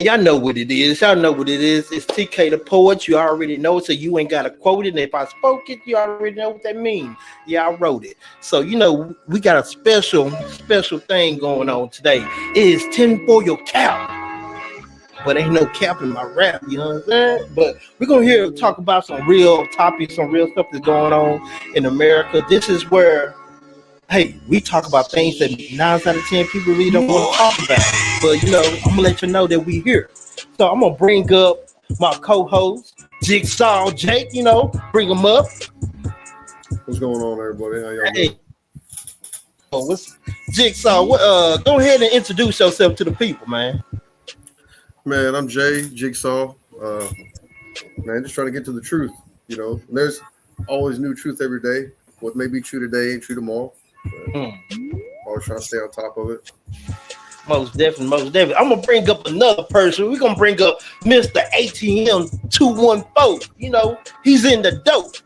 Y'all know what it is. Y'all know what it is. It's TK the poet. You already know it, so you ain't got to quote it. And if I spoke it, you already know what that means. Yeah, I wrote it. So we got a special thing going on today. It is 10 for your cap, but ain't no cap in my rap. You know what I'm saying? But we're gonna hear talk about some real topics, some real stuff that's going on in America. This is where hey, we talk about things that 9 out of 10 people really don't want to talk about. But I'm gonna let you know that we here. So I'm gonna bring up my co-host, Jigsaw Jake. Bring him up. What's going on, everybody? How y'all Hey, doing? what's Jigsaw? Go ahead and introduce yourself to the people, man. Man, I'm Jay Jigsaw. Man, just trying to get to the truth. There's always new truth every day. What may be true today ain't true tomorrow. Mm. Always trying to stay on top of it. Most definitely. I'm gonna bring up another person. We're gonna bring up Mr. ATM 214. He's in the dope.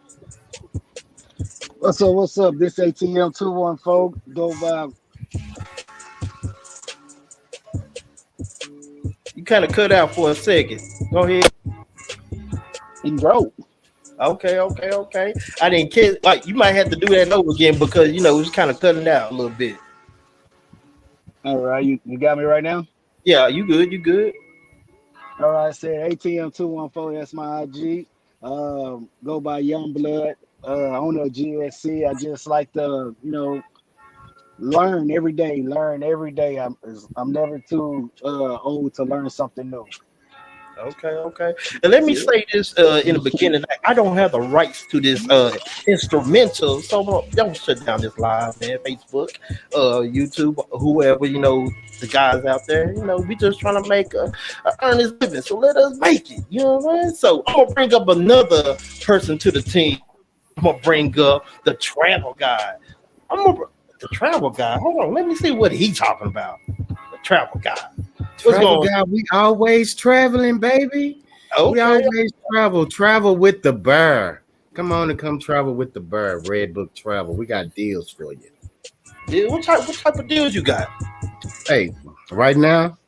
What's up? This ATM 214. Go by. You kind of cut out for a second. Go ahead. He wrote. Okay. I didn't catch. Like you might have to do that over again because it was kind of cutting out a little bit. All right, you got me right now? Yeah, you good. All right, I said ATM 214, that's my IG. Go by Young Blood. On the GSC. I just like to, learn every day. I'm never too old to learn something new. Okay. And let me say this in the beginning. I don't have the rights to this instrumental, so don't shut down this live, man. Facebook, YouTube, whoever, the guys out there. We just trying to make a earnest living, so let us make it. You know what I'm saying? So I'm gonna bring up another person to the team. I'm gonna bring up the travel guy. The travel guy. Hold on, let me see what he talking about. The travel guy. Travel guy, we always traveling, baby. Okay. We always travel with the bear. Come on and come travel with the bear. Red Book Travel. We got deals for you. Yeah, what type of deals you got? Hey, right now,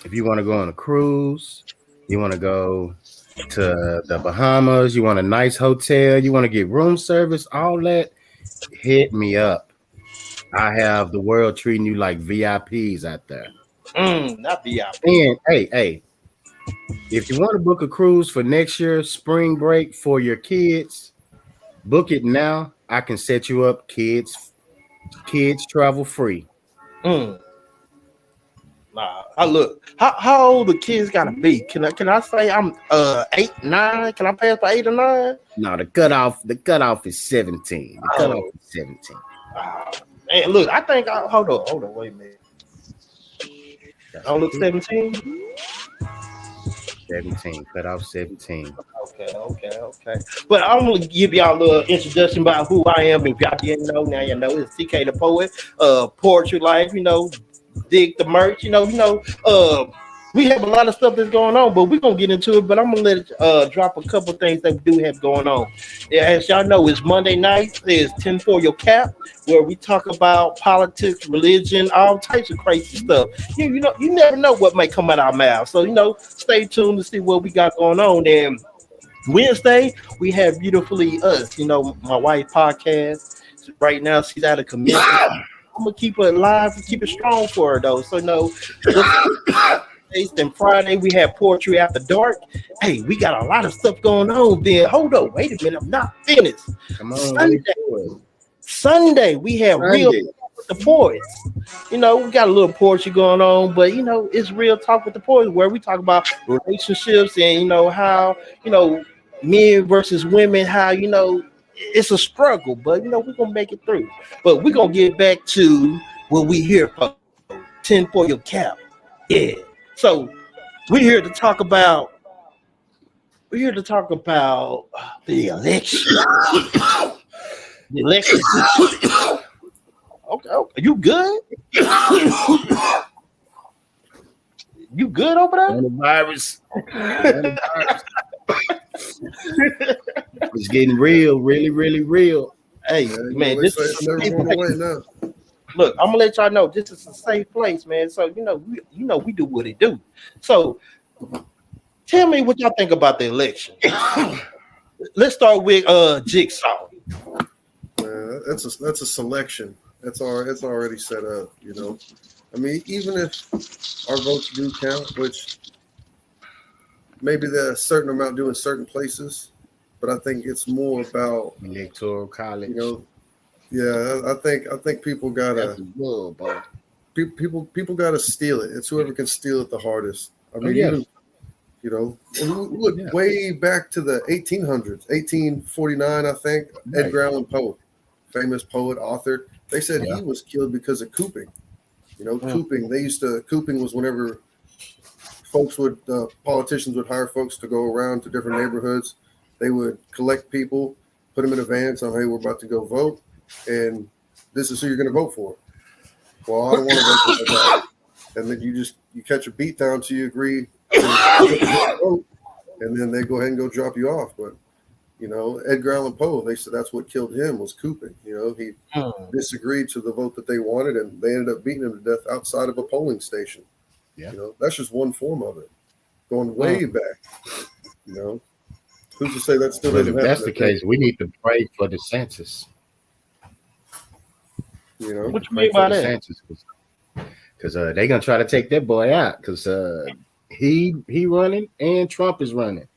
if you want to go on a cruise, you want to go to the Bahamas, you want a nice hotel, you want to get room service, all that, hit me up. I have the world treating you like VIPs out there. Not VIP. And hey, if you want to book a cruise for next year, spring break for your kids, book it now. I can set you up, kids travel free. Nah, I look. How old the kids gotta be? Can I say I'm 8, 9? Can I pass for 8 or 9? No, the cutoff is 17. The cutoff is 17. Hey, look, I think hold on, wait a minute. I look 17. 17, cut off 17. Okay. But I'm gonna give y'all a little introduction about who I am. If y'all didn't know, now you know. It's TK the poet, poetry life. Dig the merch. We have a lot of stuff that's going on, but we're gonna get into it. But I'm gonna let it drop a couple things that we do have going on. Yeah, as y'all know, it's Monday night. It's 10 for your cap, where we talk about politics, religion, all types of crazy stuff. You never know what might come out our mouth. So stay tuned to see what we got going on. And Wednesday we have Beautifully Us. My wife podcast. Right now she's out of commitment. I'm gonna keep it live and keep it strong for her though. So and Friday we have Poetry After Dark. Hey, we got a lot of stuff going on. Then hold up, wait a minute, I'm not finished. Come on, Sunday we have Real Talk with the Poets. We got a little poetry going on, but it's Real Talk with the Poets where we talk about relationships and how men versus women, how it's a struggle, but we're gonna make it through. But we're gonna get back to what we here for. 10 for your cap. Yeah. So we're here to talk about the election. The election. Okay. You good? You good over there? And the virus. It's getting real, really, really real. Hey, man, this is never going away now. Look, I'm gonna let y'all know this is a safe place, man. So we do what it do. So Tell me what y'all think about the election. Let's start with Jigsaw. That's a selection. It's already set up. You know, I mean, even if our votes do count, which maybe there's a certain amount do in certain places, but I think it's more about Electoral college. you know. Yeah, I think people gotta people gotta steal it. It's whoever can steal it the hardest. I mean, even you know, look way back to the 1800s, 1849, I think. Right. Edgar Allan Poe, famous poet, author. They said he was killed because of cooping. You know, cooping. They used to cooping was whenever politicians would hire folks to go around to different neighborhoods. They would collect people, put them in a van, say, "Hey, we're about to go vote, and this is who you're going to vote for." Well, I don't want to vote for that. And then you catch a beat down till you agree. And then they go ahead and go drop you off. But you know, Edgar Allan Poe, they said that's what killed him was cooping. You know, he disagreed to the vote that they wanted, and they ended up beating him to death outside of a polling station. Yeah, you know, that's just one form of it, going way back. You know, who's to say that still doesn't happen? If that's the case, we need to pray for DeSantis. You know, what you mean by that? Because they're gonna try to take that boy out because he running and Trump is running,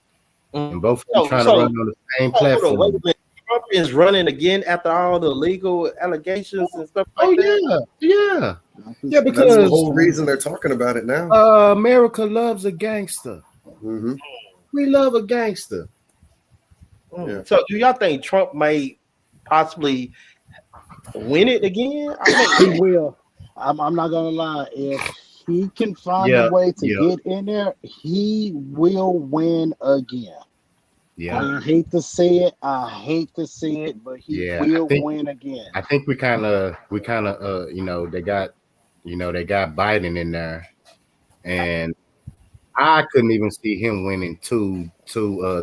and both of them trying to run on the same platform. Wait a minute. Trump is running again after all the legal allegations and stuff like that. Yeah, because that's the whole reason they're talking about it now. America loves a gangster. Mm-hmm. We love a gangster. Yeah. So, do y'all think Trump may possibly win it again? I think he will. I'm not gonna lie. If he can find a way to get in there, he will win again. Yeah, I hate to say it, but he will win again. I think we kind of, they got Biden in there, and I couldn't even see him winning two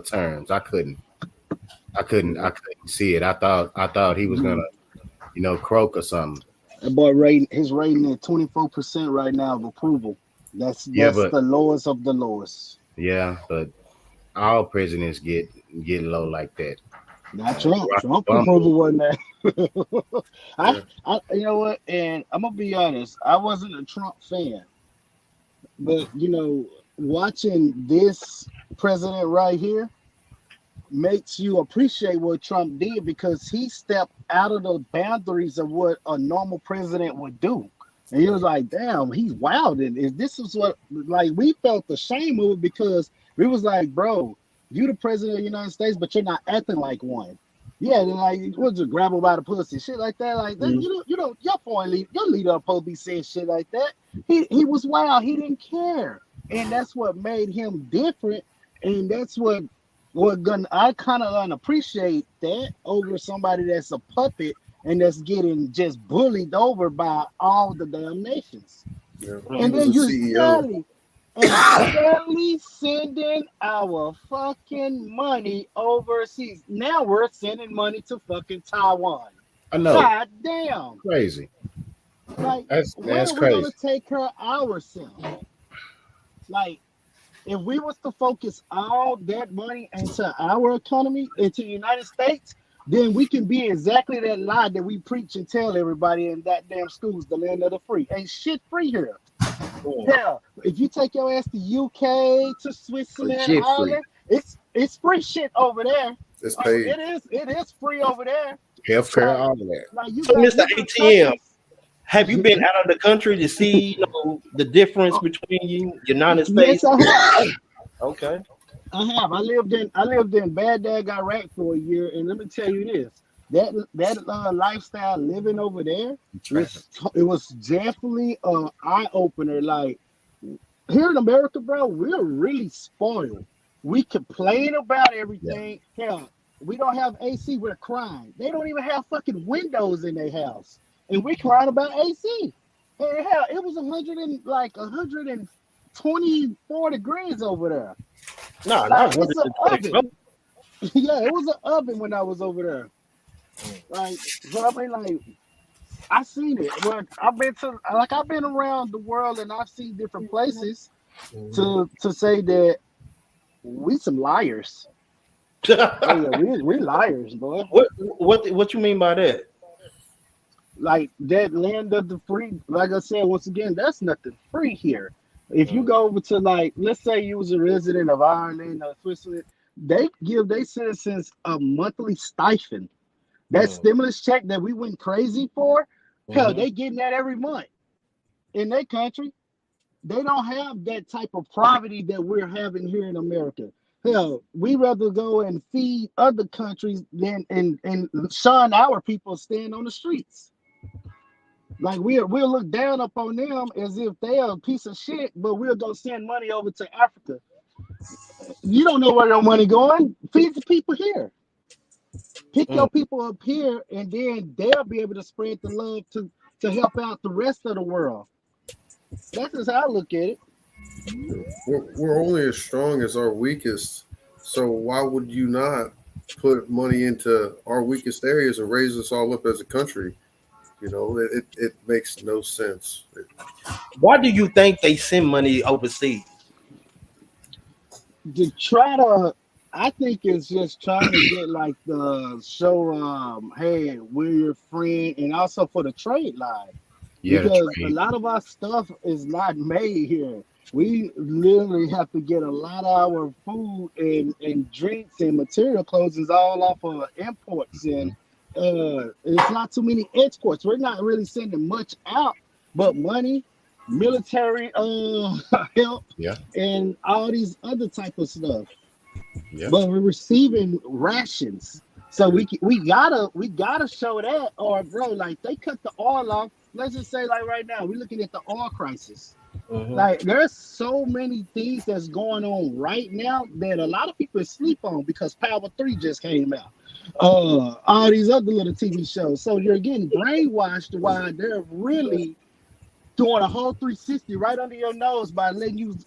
terms. I couldn't see it. I thought he was gonna, croak or something. That boy his rating at 24% right now of approval. That's the lowest of the lowest. Yeah, but all presidents get low like that. Not Trump. Trump approval wasn't that. I you know what? And I'm gonna be honest. I wasn't a Trump fan, but watching this president right here makes you appreciate what Trump did because he stepped out of the boundaries of what a normal president would do. And he was like, damn, he's wild. And this is what, like, we felt the shame of it because we was like, bro, you the president of the United States, but you're not acting like one. Yeah, then like, what's it, grab him by the pussy, shit like that. Like, that, your leader supposed to be saying shit like that. He was wild. He didn't care. And that's what made him different. And that's I kind of appreciate that over somebody that's a puppet and that's getting just bullied over by all the damn nations. Yeah. And then you sadly sending our fucking money overseas. Now we're sending money to fucking Taiwan. I know. God damn. Crazy. Like, that's crazy. We're gonna take care of ourselves. Like, if we was to focus all that money into our economy, into the United States, then we can be exactly that lie that we preach and tell everybody in that damn schools, the land of the free. Ain't shit free here. Hell, if you take your ass to UK, to Switzerland, Ireland, it's free shit over there. It's paid. It is free over there. Healthcare, all of that. Like, so, Mr. ATM, have you been out of the country to see the difference between United States? Yes, I have. Okay. I have. I lived in Baghdad, Iraq for a year, and let me tell you this: that lifestyle living over there, it was definitely an eye opener. Like, here in America, bro, we're really spoiled. We complain about everything. Yeah. Hell, we don't have AC. We're crying. They don't even have fucking windows in their house, and we crying about AC. And hell, it was 124 degrees over there. No, like, it's an oven. Yeah, it was an oven when I was over there. Like, so I mean, like, I seen it. But I've been around the world and I've seen different places. to say that we some liars. Oh yeah, we liars, boy. what you mean by that? Like that land of the free. Like I said, once again, that's nothing free here. If you Mm, go over to like, let's say you was a resident of Ireland or Switzerland, they give their citizens a monthly stipend. That mm, stimulus check that we went crazy for, hell, mhm, they getting that every month in their country. They don't have that type of poverty that we're having here in America. Hell, we rather go and feed other countries than and shun our people staying on the streets. Like we'll look down upon them as if they are a piece of shit, but we'll go send money over to Africa. You don't know where your money going. Feed the people here. Pick mm. your people up here, and then they'll be able to spread the love to help out the rest of the world. That's just how I look at it. We're only as strong as our weakest. So why would you not put money into our weakest areas and raise us all up as a country? It makes no sense. Why do you think they send money overseas? To try to, I think it's just trying to get like the show, hey, we're your friend, and also for the trade line Yeah, the because a trade. lot of our stuff is not made here. We literally have to get a lot of our food and drinks and material clothes is all off of imports, and Mhm. it's not too many exports. We're not really sending much out, but money, military help, Yeah, and all these other type of stuff. yeah. But we're receiving rations, so we gotta show that. Or bro, like they cut the oil off. Let's just say like right now we're looking at the oil crisis. Hmm. Like there's so many things that's going on right now that a lot of people sleep on because Power 3 just came out. All these other little TV shows. So you're getting brainwashed while they're really doing a whole 360 right under your nose by letting you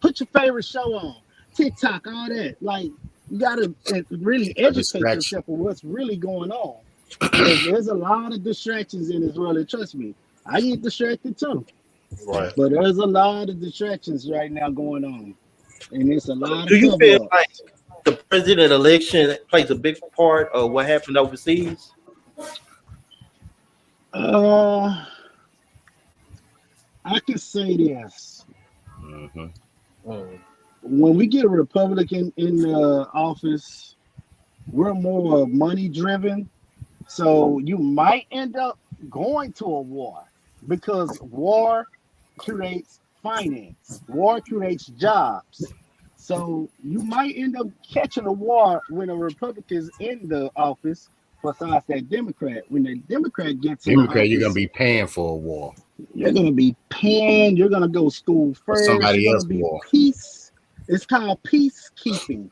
put your favorite show on. TikTok, all that. Like you gotta really A educate distraction. yourself on what's really going on. Because there's a lot of distractions in this world, and trust me, I get distracted too. Right. But there's a lot of distractions right now going on, and it's a lot Do of you feel cover like ups. the president election plays a big part of what happened overseas? Uh, I can say this: Hmm. Mm, when we get a Republican in the office, we're more money driven. So you might end up going to a war because war creates finance, war creates jobs. So you might end up catching a war when a Republican's in the office, besides that Democrat. When the Democrat gets in the Democrat, you're gonna office, be paying for a war you're gonna be paying, you're gonna go school or first, you're somebody gonna else's be war peace. It's called peacekeeping.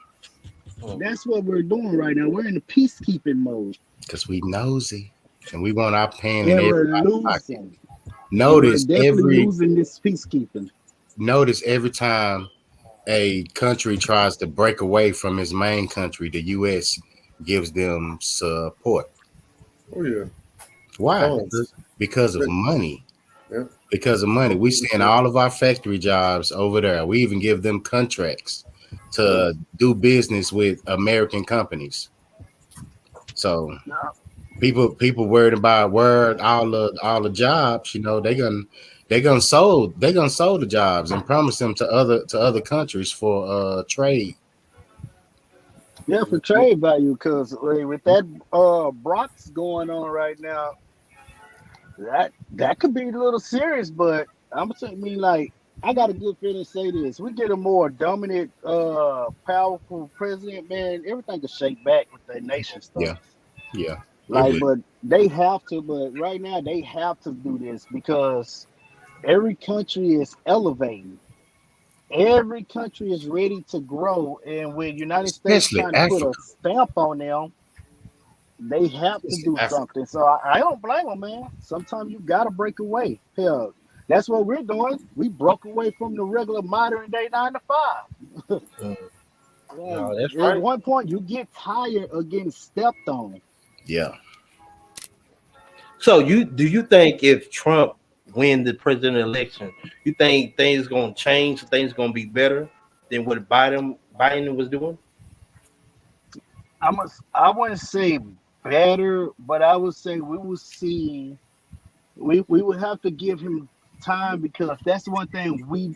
mm. That's what we're doing right now. We're in the peacekeeping mode. because we nosy and we want our pen in And we're everybody's pocket. losing. We're Notice definitely every losing this peacekeeping. notice every time a country tries to break away from its main country, the U.S. gives them support. Oh yeah, Why? funds. Because of money. Yeah, Because of money. We send 100%. all of our factory jobs over there. We even give them contracts Yeah. to do business with American companies. So people worried about where all the jobs, they're gonna sold the jobs and promise them to other countries for trade. Yeah, for trade value, because with that Brock's going on right now, that could be a little serious. But I'm saying, like, I got a good feeling to say this: we get a more dominant, powerful president, man, everything could shake back with that nation stuff. Yeah, yeah, it Like, would. but they have to. But right now, they have to do this because every country is elevating. Every country is ready to grow, and when United States Especially trying to put a Africa. stamp on them, they have to Especially do Africa. something. So I don't blame them, man. Sometimes you gotta break away. Hell, that's what we're doing. We broke away from the regular modern day 9 to 5. Mm. Like, No, that's at right. one point, you get tired of getting stepped on. Yeah. So you think if Trump win the president election, you think things gonna change? Things gonna be better than what Biden was doing? I wouldn't say better, but I would say we will see. We would have to give him time because that's one thing we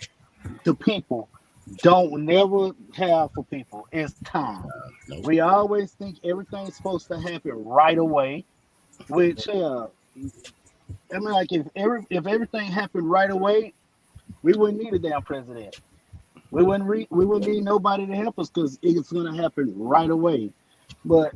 the people don't never have for people is time. Nope. We always think everything's supposed to happen right away, which I mean, like if everything happened right away, we wouldn't need a damn president. We wouldn't need nobody to help us because it's gonna happen right away. But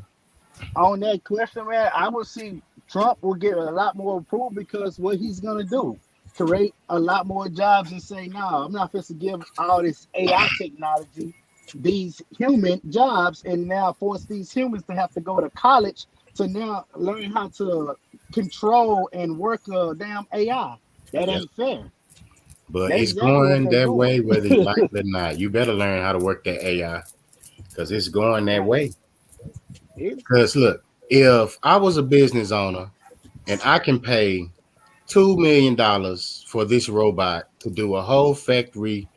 on that question, man, I would see Trump will get a lot more approval because what he's gonna do, create a lot more jobs and say, no, I'm not supposed to give all this AI technology these human jobs and now force these humans to have to go to college to now learn how to control and work a damn AI. That Yep. ain't fair. But That's it's exactly what going they're that way, whether you doing. like it or not. You better learn how to work that AI because it's going that Right. way. It, Because look, if I was a business owner and I can pay $2 million for this robot to do a whole factory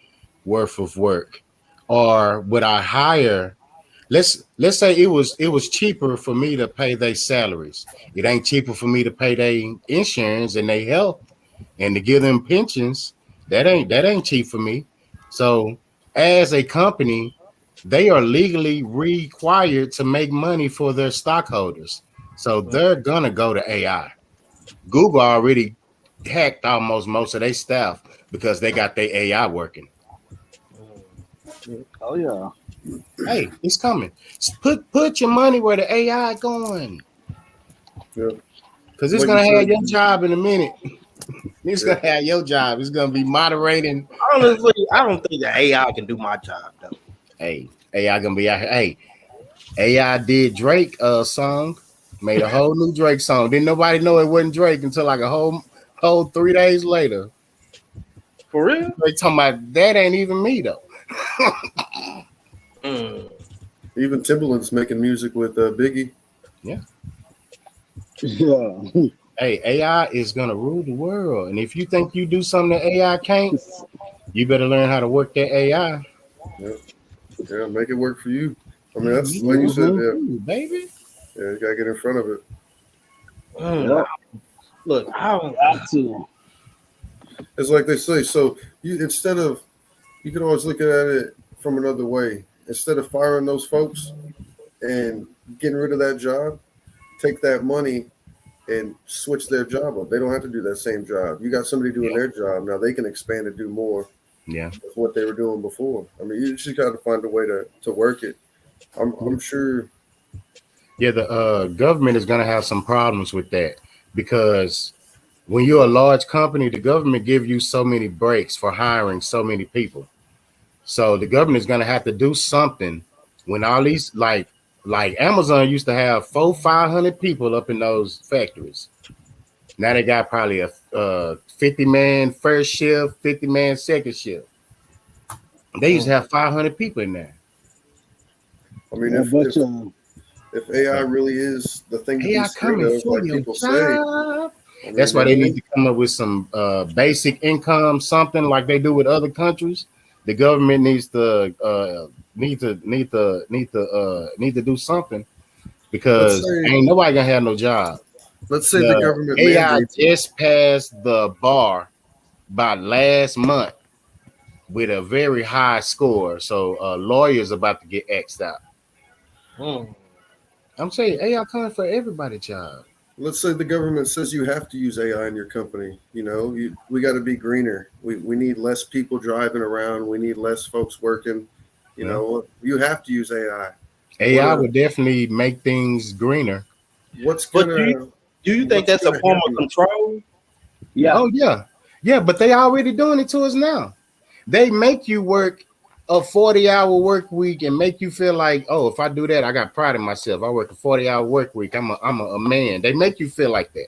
worth of work, or would I hire? Let's say it was cheaper for me to pay their salaries. It ain't cheaper for me to pay their insurance and their health and to give them pensions. That ain't cheap for me. So as a company, they are legally required to make money for their stockholders. So they're gonna go to AI. Google already hacked almost most of their staff because they got their AI working. oh yeah. Hey, it's coming. Put your money where the AI going. Yeah. Because it's Like you gonna have said, your job in a minute. It's yeah. gonna have your job. It's gonna be moderating. Honestly, I don't think the AI can do my job though. Hey, AI gonna be out here. Hey, AI did Drake song, made a whole new Drake song. Didn't nobody know it wasn't Drake until like a whole 3 days later. For real? They talking about that ain't even me though. Mm. Even Timbaland's making music with Biggie. Yeah. Yeah. Hey, AI is gonna rule the world. And if you think you do something that AI can't, you better learn how to work that AI. Yeah, yeah, make it work for you. I mean, that's like you said. hmm Yeah, Ooh, baby. yeah, you gotta get in front of it. Mm. Yep. Look, I don't. Got to. It's like they say. So you can always look at it from another way. Instead of firing those folks and getting rid of that job, take that money and switch their job up. They don't have to do that same job. You got somebody doing Yeah. their job now. They can expand and do more Yeah. with what they were doing before. I mean, you just got to find a way to work it. I'm sure. Yeah, the government is gonna have some problems with that because when you're a large company, the government give you so many breaks for hiring so many people. So the government is gonna have to do something when all these like Amazon used to have 500 people up in those factories. Now they got probably a 50-man first shift, 50-man second shift. They used to Mm. have 500 people in there. I mean, Yeah, if but if if AI So really is the thing to be AI scared coming of, for like your people say, job. I mean, That's why then they need to come up with some basic income, something like they do with other countries. The government needs to need to do something let's because say ain't nobody gonna have no job. let's say the The government AI mandates it. just passed the bar by last month with a very high score, so lawyers about to get X'd out. Mm. I'm saying AI coming for everybody's job. Let's say the government says you have to use AI in your company. We got to be greener. We need less people driving around. We need less folks working. Yeah. You have to use AI. What AI would definitely make things greener. what's But gonna do you think what's that's a gonna form of happen? control? yeah. Oh yeah, yeah, but they already doing it to us now. They make you work a 40-hour work week and make you feel like, oh, if I do that, I got pride in myself. I work a 40-hour work week. I'm a man. They make you feel like that.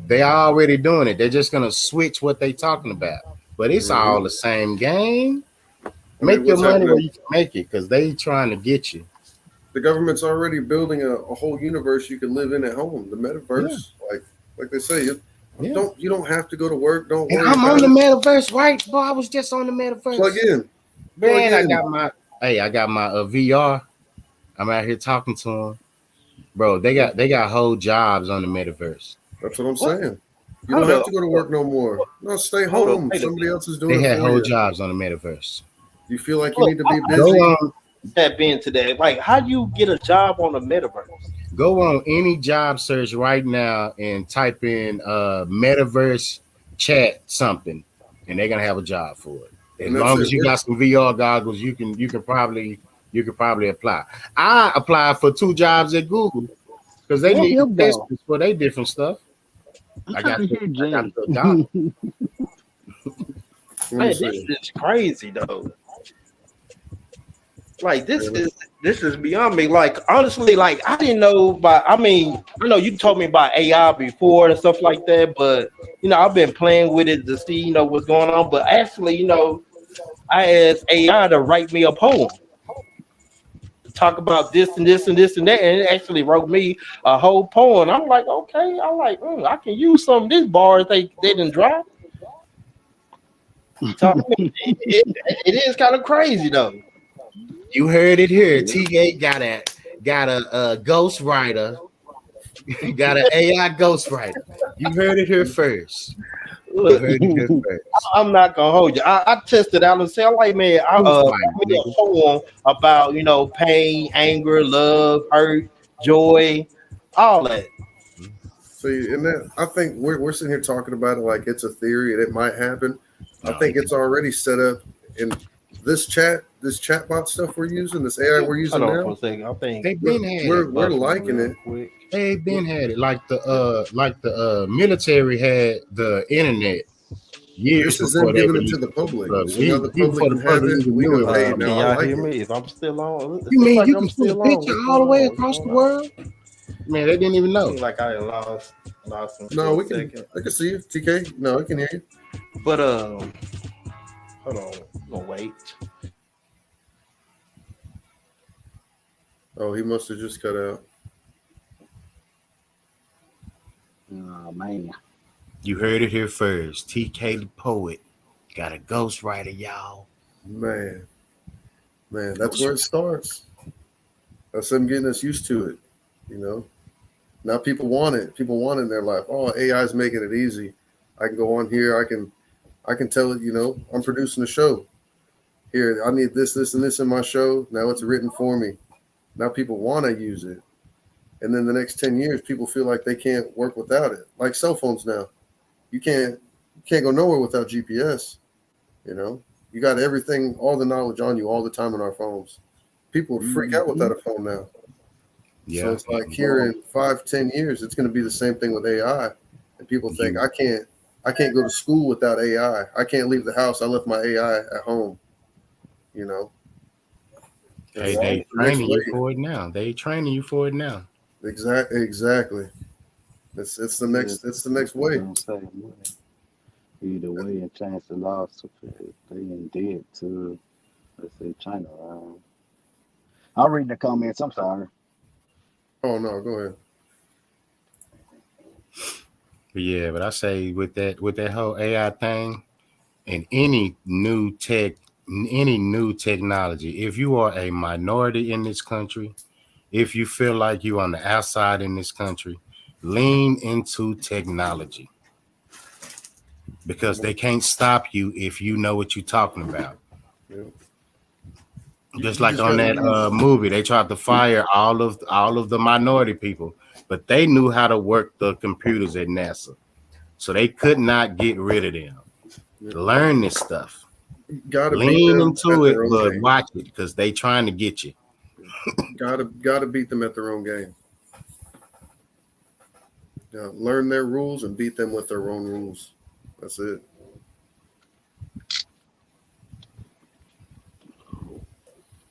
They already doing it. They're just gonna switch what they talking about. But it's Hmm. all the same game. I mean, Make your what's money where happening? you can make it because they trying to get you. The government's already building a whole universe you can live in at home. The Yeah. metaverse, like they say, Yeah. You don't have to go to work. Don't And worry I'm on about the it. metaverse, right? Boy, I was just on the Plug metaverse. in. Plug Man, in. I got my VR. I'm out here talking to them. Bro, they got whole jobs on the metaverse. That's what I'm What? saying. You don't Hold have up. to go to work no more. No, stay Hold up. home. Wait a Somebody minute. else is doing They it had for whole you. jobs on the metaverse. You feel like you Look, need to be Go busy. on, tap into that. Like, how do you get a job on the metaverse? go on any job search right now and type in metaverse chat something, and they're gonna have a job for it. As And that's long it. as you got some VR goggles, you can probably apply. I applied for 2 jobs at Google because they Let need him go. testers for their different stuff. I'm I trying got to the hear I got Jay. the goggles. Let me Man, this see. is crazy though. Like Yeah. this is beyond me. Like honestly, like I didn't know about. I mean, I know you told me about AI before and stuff like that, but I've been playing with it to see what's going on. But actually, I asked AI to write me a poem to talk about this and this and this and that, and it actually wrote me a whole poem. I'm like, okay, I'm like, I can use some of these bars they didn't drop. So I mean, it is kind of crazy though. You heard it here. Yeah. TA got a ghostwriter, got an AI ghostwriter. You heard it here first. You Look, heard it here first. I'm not gonna hold you. I tested out and said, I'm like, man, Ghostwriter, write me a nigga. poem about pain, anger, love, hurt, joy, all that. See, and that I think we're sitting here talking about it like it's a theory and it might happen. I No, think it's already set up in this chatbot stuff we're using, this AI we're Hold using on for now. a second. I think they We're been had it. we're buffering liking real it. quick. They been had it. Like the military had the internet years This is them before they giving it to released the it to the public. public. So now the Even public before can the have public it. even We knew can it was hey, Can now I y'all like hear it. me? If I'm still on, it You looks mean like you I'm can send a still on. picture What's all going the way on? What's across the going on? world? Man, they didn't even know. Seems like I lost him No, for a we can. second. I can see you, TK. No, I can hear you. But hold on, I'm gonna wait. Oh, he must have just cut out. Oh man. You heard it here first. TK the poet got a ghostwriter, y'all. Man, man, that's Ghost. where it starts. That's them getting us used to it. You know. Now people want it. People want it in their life. Oh, AI is making it easy. I can go on here. I can tell it. I'm producing a show. Here, I need this, this, and this in my show. Now it's written for me. Now people want to use it. And then the next 10 years, people feel like they can't work without it. Like cell phones now. You can't go nowhere without GPS. You know, you got everything, all the knowledge on you all the time on our phones. People would freak out Mhm. without a phone now. So Yeah. it's like here in 5, 10 years, it's going to be the same thing with AI. And people think You, I can't go to school without AI. I can't leave the house. I left my AI at home. You know, hey, it's Right. they the next training you wave. for it now. They training you for it now. Exactly. It's the Yeah, next it's wave. gonna say either way and change the laws if they did to let's say China. I'll read the comments. I'm sorry. Oh no, go ahead. But yeah, but I say with that whole AI thing and any new technology, if you are a minority in this country, if you feel like you on the outside in this country, lean into technology because they can't stop you if you know what you're talking about. Yeah. Just You like just on got to that be. movie, they tried to fire all of the minority people, but they knew how to work the computers at NASA, so they could not get rid of them. Yeah. Learn this stuff, Got to beat lean them at into it, their own but game. watch it because they trying to get you. Got to beat them at their own game. Yeah, learn their rules and beat them with their own rules. That's it.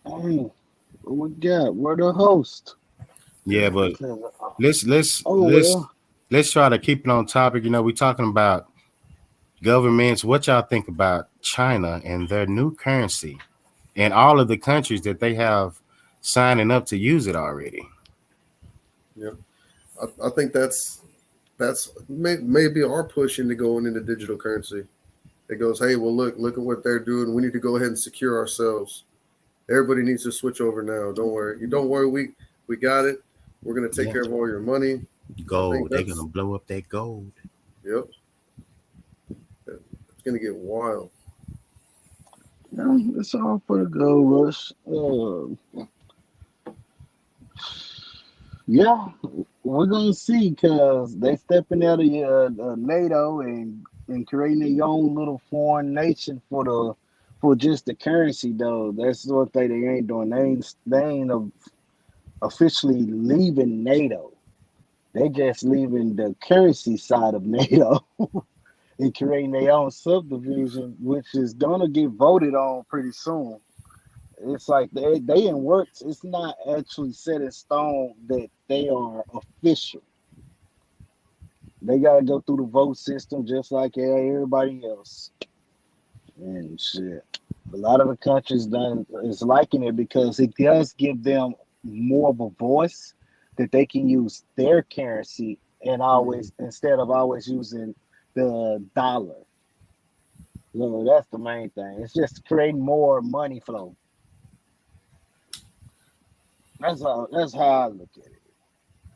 Hey, what we got? We're the host. Yeah, but Oh let's let's let's well. let's try to keep it on topic. We're talking about governments. What y'all think about China and their new currency and all of the countries that they have signing up to use it already? Yeah, I think that's that's maybe our push into going into digital currency. It goes, hey, well, look at what they're doing. We need to go ahead and secure ourselves. Everybody needs to switch over now. Don't worry. You don't worry. We got it. We're gonna take Yeah. care of all your money. I think Gold. They're that's gonna blow up that gold. yep. It's gonna get wild. Yeah, it's all for the gold rush. Yeah, we're gonna see because they stepping out of NATO and creating their own little foreign nation for just the currency though. That's what they ain't doing. They ain't officially leaving NATO. They just leaving the currency side of NATO and creating their own subdivision, which is gonna get voted on pretty soon. It's like they in works. It's not actually set in stone that they are official. They gotta go through the vote system just like everybody else. And shit. A lot of the countries done is liking it because it does give them more of a voice that they can use their currency and always instead of always using the dollar. So that's the main thing. It's just creating more money flow. That's how I look at it.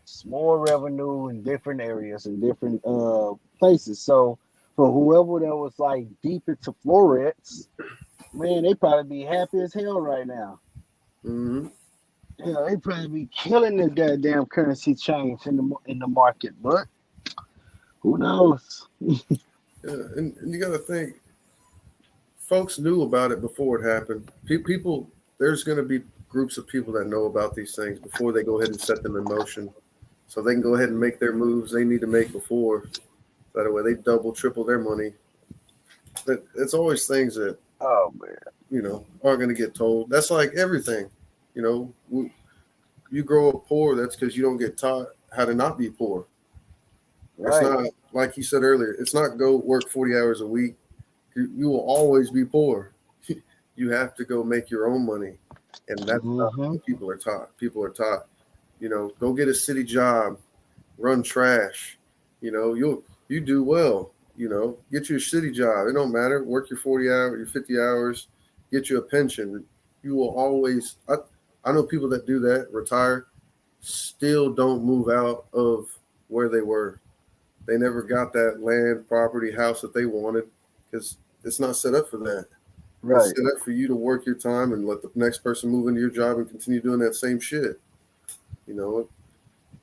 It's more revenue in different areas and different places. So for whoever that was like deep into Forex, man, they probably be happy as hell right now. Mm-hmm. You know, they probably be killing this goddamn currency change in the market. But who knows? Yeah, and you got to think, folks knew about it before it happened. People, there's going to be groups of people that know about these things before they go ahead and set them in motion, so they can go ahead and make their moves they need to make before. That way, they double, triple their money. But it's always things that Oh man, aren't going to get told. That's like everything. You know, you grow up poor. That's because you don't get taught how to not be poor. It's right? not like you said earlier. It's not go work 40 hours a week. You will always be poor. You have to go make your own money, and that's not Mm-hmm. what people are taught. People are taught, go get a city job, run trash. You do well. Get you a city job. It don't matter. Work your 40 hours, your 50 hours, get you a pension. You will always. I know people that do that, retire, still don't move out of where they were. They never got that land, property, house that they wanted because it's not set up for that. It's Right. set up for you to work your time and let the next person move into your job and continue doing that same shit. You know,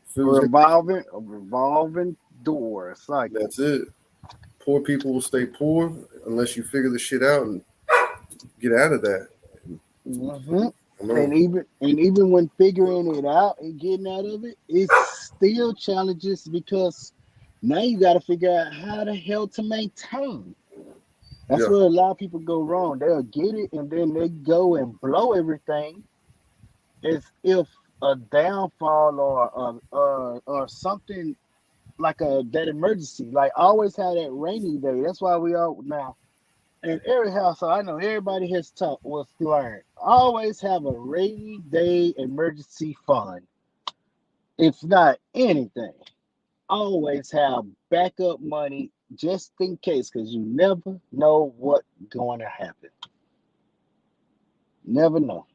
if it was gonna, A revolving door cycle. that's it. Poor people will stay poor unless you figure the shit out and get out of that. Hmm. I know. And even when figuring it out and getting out of it, it's still challenges because now you got to figure out how the hell to maintain. That's Yeah. where a lot of people go wrong. They'll get it and then they go and blow everything as if a downfall or something like a that emergency. Like always have that rainy day. That's why we all now in every household. I know everybody has taught was learned. Always have a rainy day emergency fund. If not anything, always have backup money just in case, because you never know what's going to happen. Never know.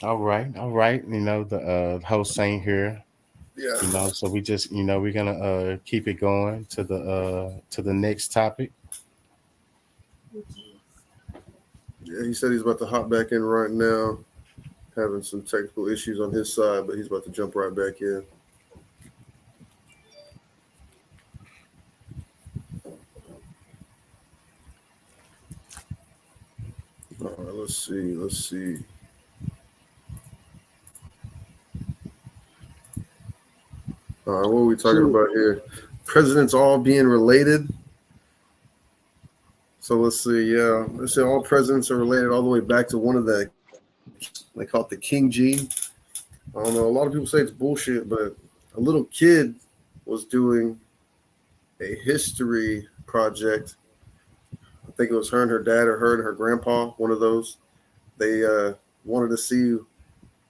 All right, all right. The host saying here. Yeah. So we just we're gonna keep it going to the next topic. Yeah. He said he's about to hop back in right now, having some technical issues on his side, but he's about to jump right back in. All right. Let's see. Let's see. All right. What are we talking So, about here? Presidents all being related. So let's see. Yeah. Let's say all presidents are related all the way back to one of they call it the King Gene. I don't know. A lot of people say it's bullshit, but a little kid was doing a history project. I think it was her and her dad, or her and her grandpa, one of those. They wanted to see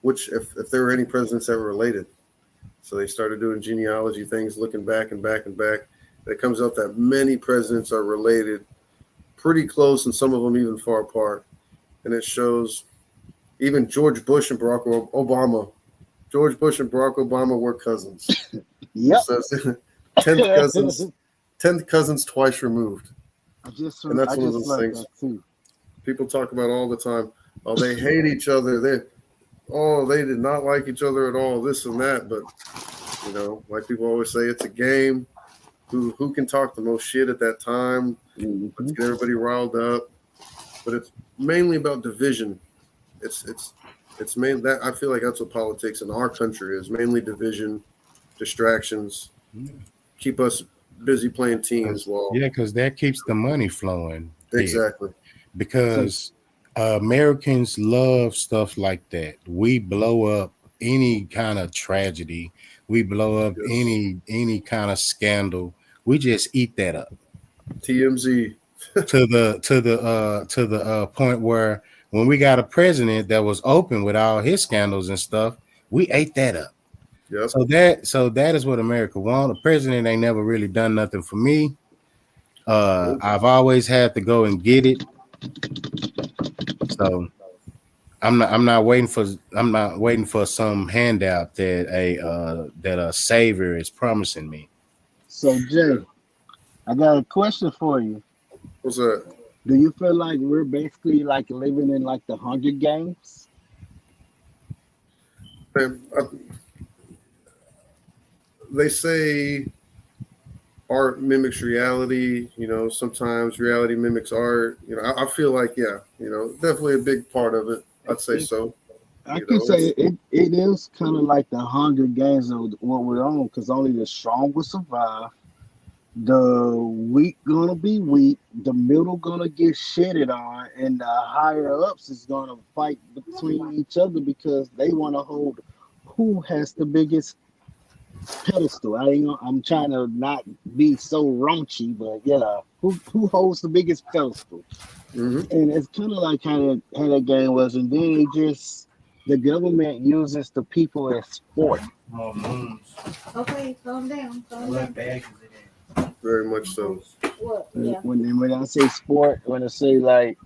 which if there were any presidents that were related. So they started doing genealogy things, looking back and back and back. And it comes out that many presidents are related, pretty close, and some of them even far apart. And it shows even George Bush and Barack Obama. George Bush and Barack Obama were cousins. Yep. So, tenth cousins twice removed. And that's one of those things people talk about all the time. Oh, they hate each other. They did not like each other at all. This and that, but like people always say, it's a game. Who can talk the most shit at that time? Let's get everybody riled up. But it's mainly about division. It's mainly that. I feel like that's what politics in our country is, mainly division, distractions, keep us busy playing teams. Because that keeps the money flowing. Exactly. Because Americans love stuff like that. We blow up any kind of tragedy. We blow up any kind of scandal. We just eat that up. TMZ. to the point where when we got a president that was open with all his scandals and stuff, we ate that up. Yep. So that is what America wants. The president ain't never really done nothing for me. I've always had to go and get it. So I'm not waiting for some handout that a savior is promising me. So Jay, I got a question for you. What's that? Do you feel like we're basically like living in like the Hunger Games? They say art mimics reality. Sometimes reality mimics art. I feel like, definitely a big part of it. I'd say so. I can say it is kind of like the Hunger Games of what we're on, because only the strong will survive. The weak gonna be weak, the middle gonna get shitted on, and the higher ups is gonna fight between each other because they want to hold who has the biggest pedestal. I'm trying to not be so raunchy, but who holds the biggest pedestal? Mm-hmm. And it's kind of like how that game was, and then the government uses the people as sport. Okay, calm down. Very much so. What? Yeah. When I say sport, when I say like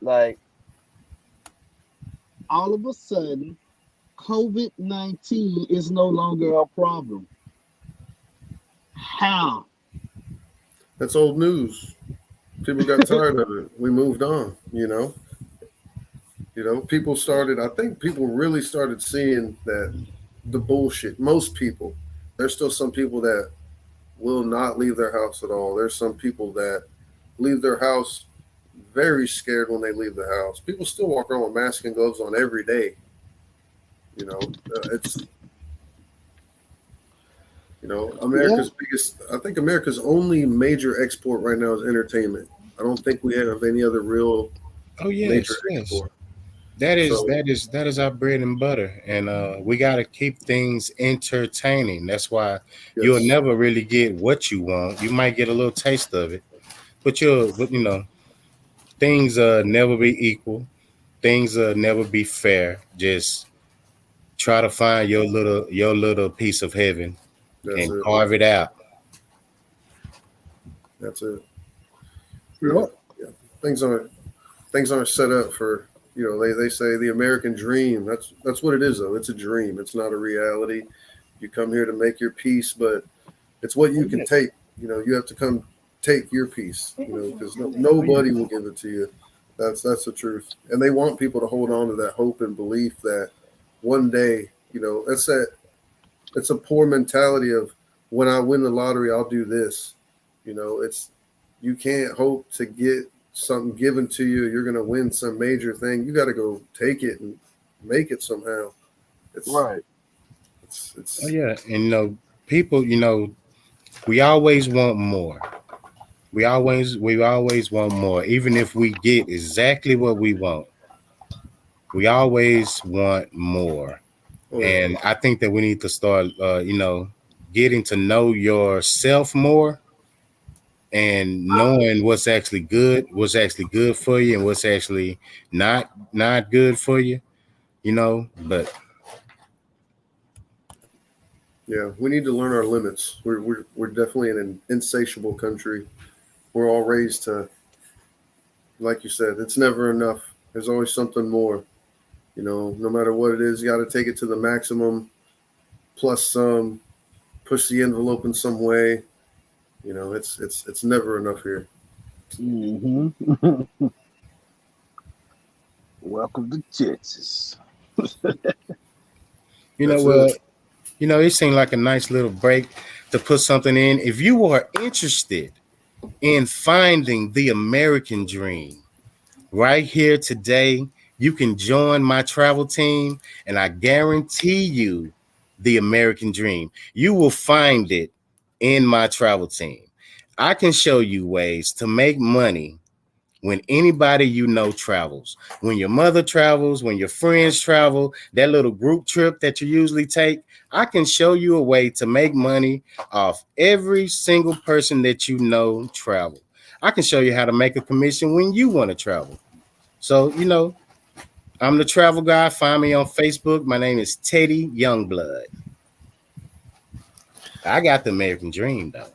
all of a sudden, COVID-19 is no longer a problem. How? That's old news. People got tired of it. We moved on. People started. I think people really started seeing that the bullshit. Most people. There's still some people that will not leave their house at all. There's some people that leave their house very scared when they leave the house. People still walk around with masks and gloves on every day. It's America's biggest. I think America's only major export right now is entertainment. I don't think we have any other real major export. That is our bread and butter, and we got to keep things entertaining. That's why you'll never really get what you want. You might get a little taste of it, but things never be equal. Things never be fair. Just try to find your little piece of heaven and carve it out. That's it. Yeah. Things aren't set up for. They say the American dream. That's what it is, though. It's a dream. It's not a reality. You come here to make your peace, but it's what you can take. You have to come take your peace. Because nobody will give it to you. That's the truth. And they want people to hold on to that hope and belief that one day, it's a poor mentality of when I win the lottery, I'll do this. You can't hope to get something given to you, you're going to win some major thing. You got to go take it and make it somehow. Right. And people, we always want more. We always want more, even if we get exactly what we want. We always want more. And I think that we need to start, getting to know yourself more. And knowing what's actually good for you and what's actually not good for you, but Yeah, we need to learn our limits. We're definitely an insatiable country. We're all raised to, like you said, it's never enough. There's always something more. You know, no matter what it is, you got to take it to the maximum, plus some, push the envelope in some way. You know, it's never enough here. hmm Welcome to Texas. You know That's what? it. It seemed like a nice little break to put something in. If you are interested in finding the American dream right here today, you can join my travel team, and I guarantee you the American dream. You will find it in my travel team. I can show you ways to make money when anybody you know travels, when your mother travels, when your friends travel, that little group trip that you usually take, I can show you a way to make money off every single person that you know travel. I can show you how to make a commission when you want to travel. So, I'm the travel guy. Find me on Facebook. My name is Teddy Youngblood. I got the American dream, though.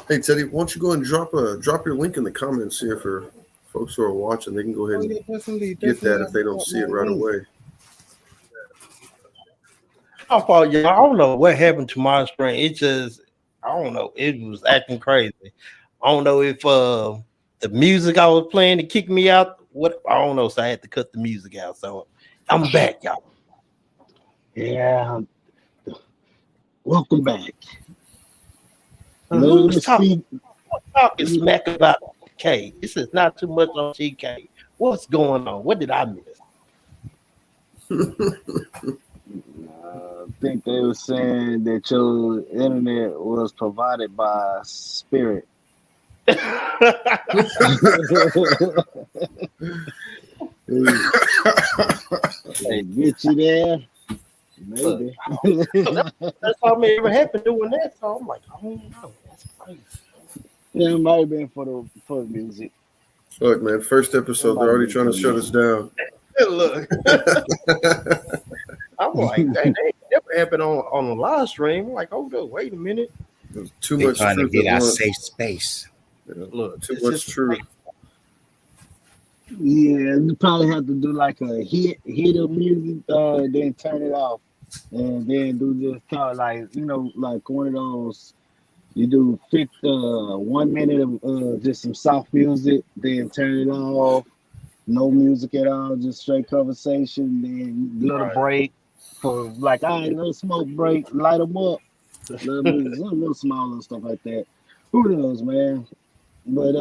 Hey Teddy, why don't you go and drop your link in the comments here for folks who are watching? They can go ahead Oh, and yeah, definitely, get that definitely. if they don't see it right away. My fault, y'all. I don't know what happened to my screen. It just, I don't know. It was acting crazy. I don't know if the music I was playing to kick me out. What I don't know. So I had to cut the music out. So I'm back, y'all. Yeah, welcome back. Let me Who's talking see. smack about TK? This is not too much on TK. What's going on? What did I miss? I think they were saying that your internet was provided by Spirit. They get you there, maybe. That's how me ever happened doing that. So I'm like, I don't know. That's crazy. Yeah, it might have been for the music. Look, man, first It episode, might they're have already been trying for to the shut us music. down. Look, I'm like, dang, that never happened on a live stream. I'm like, hold up, wait a minute. There's too They're much trying to truth get at our once. safe space. Look, Too this much is truth. Yeah, you probably have to do like a hit of music, then turn it off, and then do just kind of like one of those. You do 1 minute of just some soft music, then turn it off. No music at all, just straight conversation. Then little right. break for like, all right, little smoke break, light them up, little music, little small little stuff like that. Who knows, man? But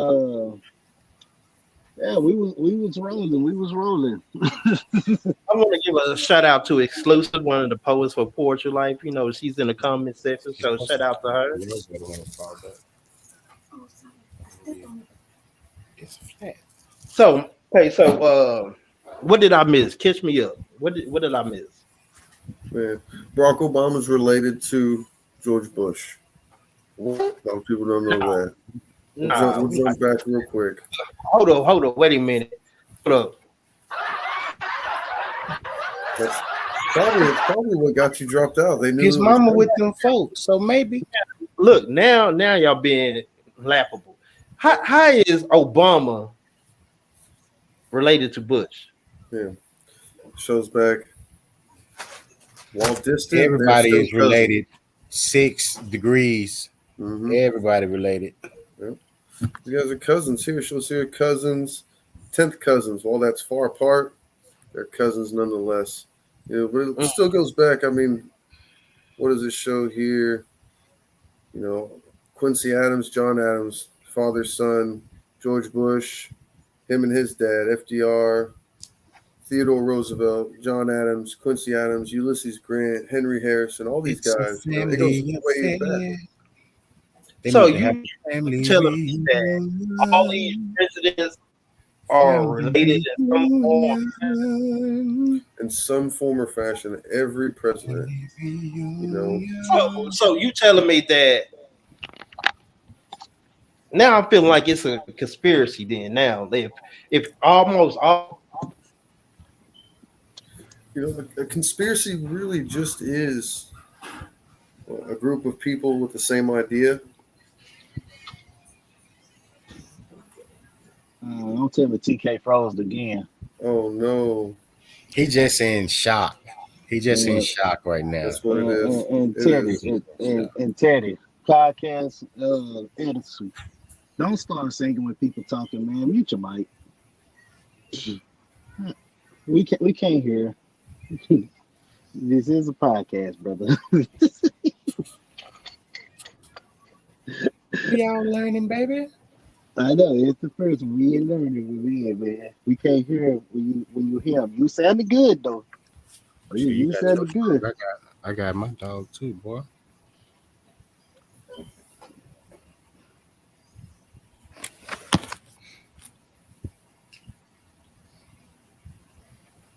yeah, we was rolling, we was rolling. I want to give a shout out to Exclusive, one of the poets for Poetry Life. You know, she's in the comment section, so shout out to her. It's flat. So, okay, so what did I miss? Catch me up. What did I miss? Man, Barack Obama's related to George Bush. What? A lot of people don't know that. Nah, We'll jump back real quick. hold up, wait a minute. Hold up. That's probably what got you dropped out. They knew His it was mama with coming. them folks, so maybe. Look, now y'all being laughable. How is Obama related to Bush? Yeah, shows back. While distant, they're Everybody still is related. 6 degrees. Mm-hmm. Everybody related. Yep. You guys are cousins here. Shows here cousins, 10th cousins. While that's far apart, they're cousins nonetheless. But it still goes back. I mean, what does it show here? Quincy Adams, John Adams, father, son, George Bush, him and his dad, FDR, Theodore Roosevelt, John Adams, Quincy Adams, Ulysses Grant, Henry Harrison, all these It's a guys. It goes family way back. affair. They So need to have you a family telling me that all these reunion. presidents are related in some form? In some form or fashion, every president, So you telling me that now I'm feeling like it's a conspiracy then now. If almost all a conspiracy really just is A group of people with the same idea. Don't tell me TK froze again. Oh no, He just in shock. He just in And shock right now. that's what it is. It Teddy is. and Teddy podcast attitude. Don't start singing when people talking, man. Mute your mic. We can't hear. This is a podcast, brother. We all learning, baby. I know it's the first one. We ain't learning with it, man. We can't hear when you hear him. You sounded good though. You, Shit, you you got your sounded good. dog. I got my dog too, boy.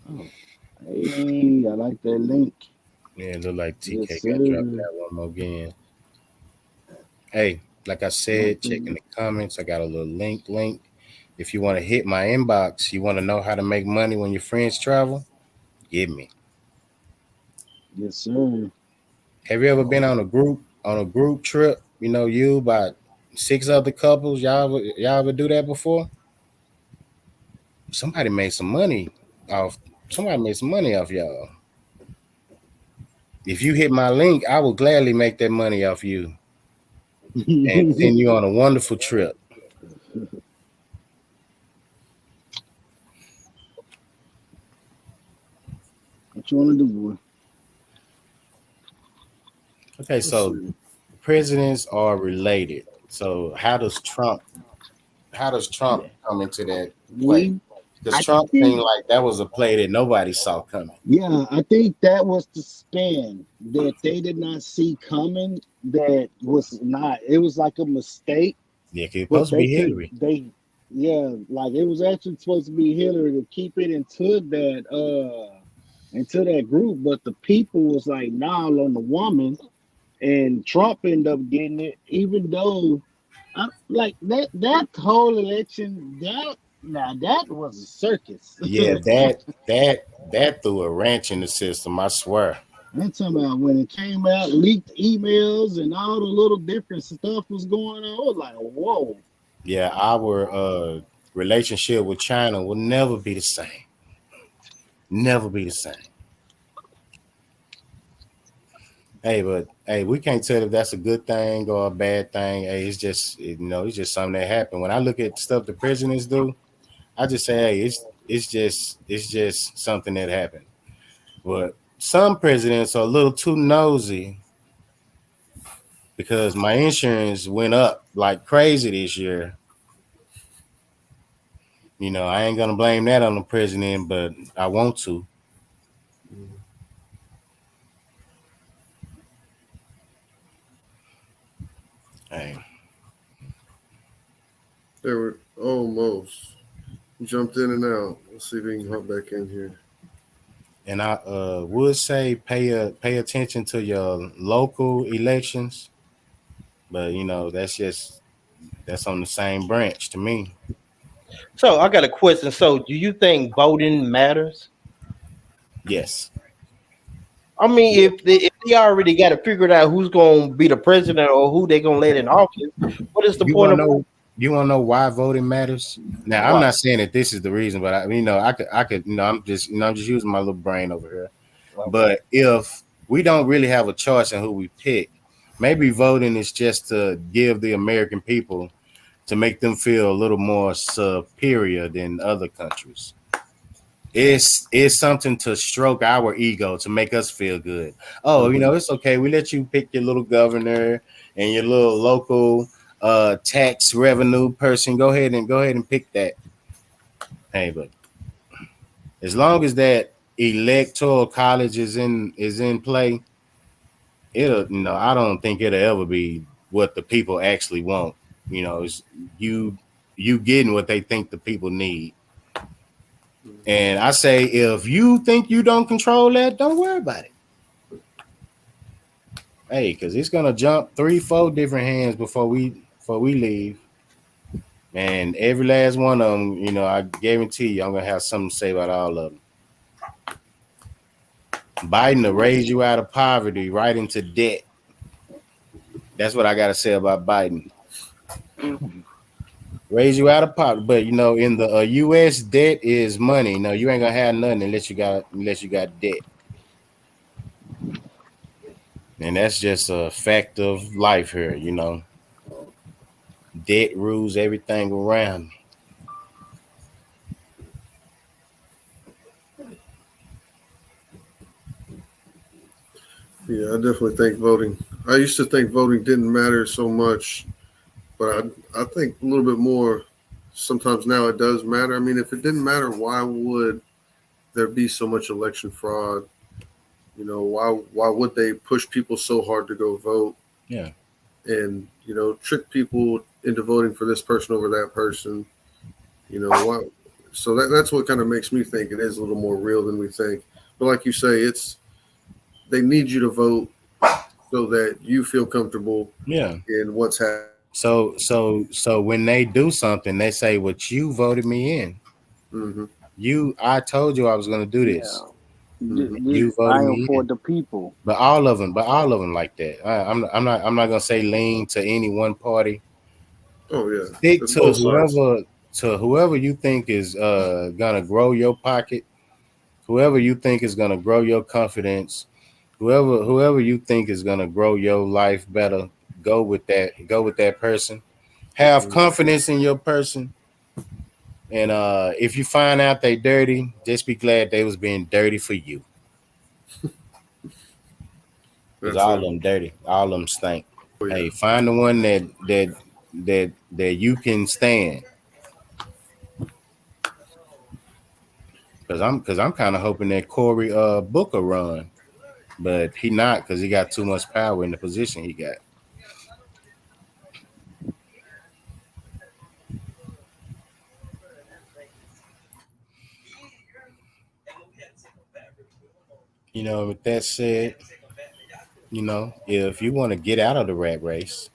Oh, hey, I like that link. Yeah, it look like Yes, TK got dropped sir. that one more again. Hey, like I Like said, check in the, the comments. I got a little link. If you want to hit my inbox, you want to know how to make money when your friends travel, give me. yes, sir. Have you ever been on a group trip? You know, you about 6 other couples. Y'all ever do that before? Somebody made some money off. Somebody made some money off y'all. If you hit my link, I will gladly make that money off you and send you on a wonderful trip. What you want to do, boy? Okay, Let's so see. presidents are related. So how does Trump Yeah. come into that play? We, Because I Trump seemed think, like that was a play that nobody saw coming. yeah, I think that was the spin that they did not see coming. That was not. It was like a mistake, Yeah, 'cause it's but supposed to they be could. Hillary. Yeah, like it was actually supposed to be Hillary to keep it into that group, but the people was like, nah, on the woman, and Trump ended up getting it, even though like that whole election, that was a circus. Yeah, that threw a wrench in the system. I swear. I'm talking about when it came out, leaked emails and all the little different stuff was going on. I was like, whoa. Yeah, our relationship with China will never be the same. Never be the same. Hey, but hey, we can't tell if that's a good thing or a bad thing. Hey, it's just something that happened. When I look at stuff the presidents do, I just say, hey, it's just something that happened. But some presidents are a little too nosy because my insurance went up like crazy this year. I ain't gonna blame that on the president, but I want to. Hey, They were almost jumped in and out. Let's see if we can hop back in here. and I would say pay attention to your local elections, but that's on the same branch to me. So I got a question. So do you think voting matters? Yes. I mean, if they already got to figure out who's going to be the president or who they're going to let in office, what is the You point wanna of know you wanna know why voting matters? Now I'm why? not saying that this is the reason, but I could I'm just using my little brain over here. Okay. But if we don't really have a choice in who we pick, maybe voting is just to give the American people to make them feel a little more superior than other countries. It's something to stroke our ego to make us feel good. Oh, Mhm. it's okay. We let you pick your little governor and your little local tax revenue person. Go ahead and pick that. Hey, but as long as that electoral college is in play, I don't think it'll ever be what the people actually want. It's you you getting what they think the people need. And I say, if you think you don't control that, don't worry about it. Hey, because it's gonna jump 3, 4 different hands before we leave. And every last one of them, I guarantee you, I'm gonna have something to say about all of them. Biden will raise you out of poverty right into debt. That's what I gotta say about Biden. Raise you out of pocket, but in the U.S., debt is money. No, you ain't gonna have nothing unless you got debt, and that's just a fact of life here. Debt rules everything around me. Yeah, I definitely think voting. I used to think voting didn't matter so much, but I think a little bit more. Sometimes now it does matter. I mean, if it didn't matter, why would there be so much election fraud? Why would they push people so hard to go vote Yeah. and trick people into voting for this person over that person? Why? So that's what kind of makes me think it is a little more real than we think. But like you say, they need you to vote so that you feel comfortable Yeah. in what's happening. So when they do something, they say, "What you voted me in? Hmm. I told you I was gonna do this. Yeah. Hmm. You voted I am me for in." the people. But all of them like that. I'm not gonna say lean to any one party. Oh yeah, Stick it's to both sides. whoever you think is gonna grow your pocket, whoever you think is gonna grow your confidence, whoever you think is gonna grow your life better. Go with that person. Have Mhm. confidence in your person. And if you find out they dirty, just be glad they was being dirty for you. Because That's all of them dirty. All of them stink. oh yeah. Hey, find the one that you can stand. Because I'm kind of hoping that Corey Booker run, but he not because he got too much power in the position he got. With that said, if you want to get out of the rat race,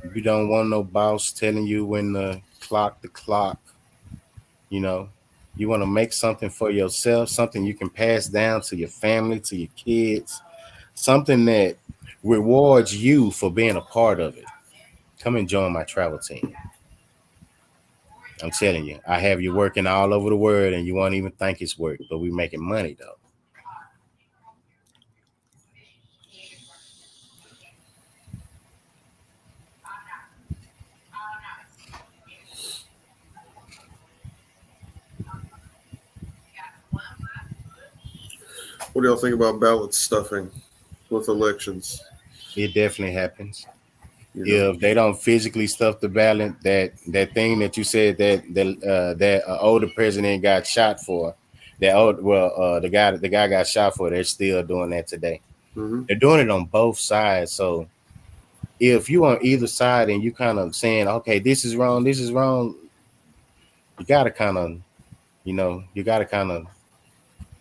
if you don't want no boss telling you when to clock the clock, you know, you want to make something for yourself, something you can pass down to your family, to your kids, something that rewards you for being a part of it. Come and join my travel team. I'm telling you, I have you working all over the world and you won't even think it's work, but we making money though. What do y'all think about ballot stuffing with elections? It definitely happens. You know. If they don't physically stuff the ballot, that thing that you said that older president got shot for, the guy got shot for, they're still doing that today. Hmm. They're doing it on both sides. So if you on either side and you kind of saying, okay, this is wrong, you gotta kind of, you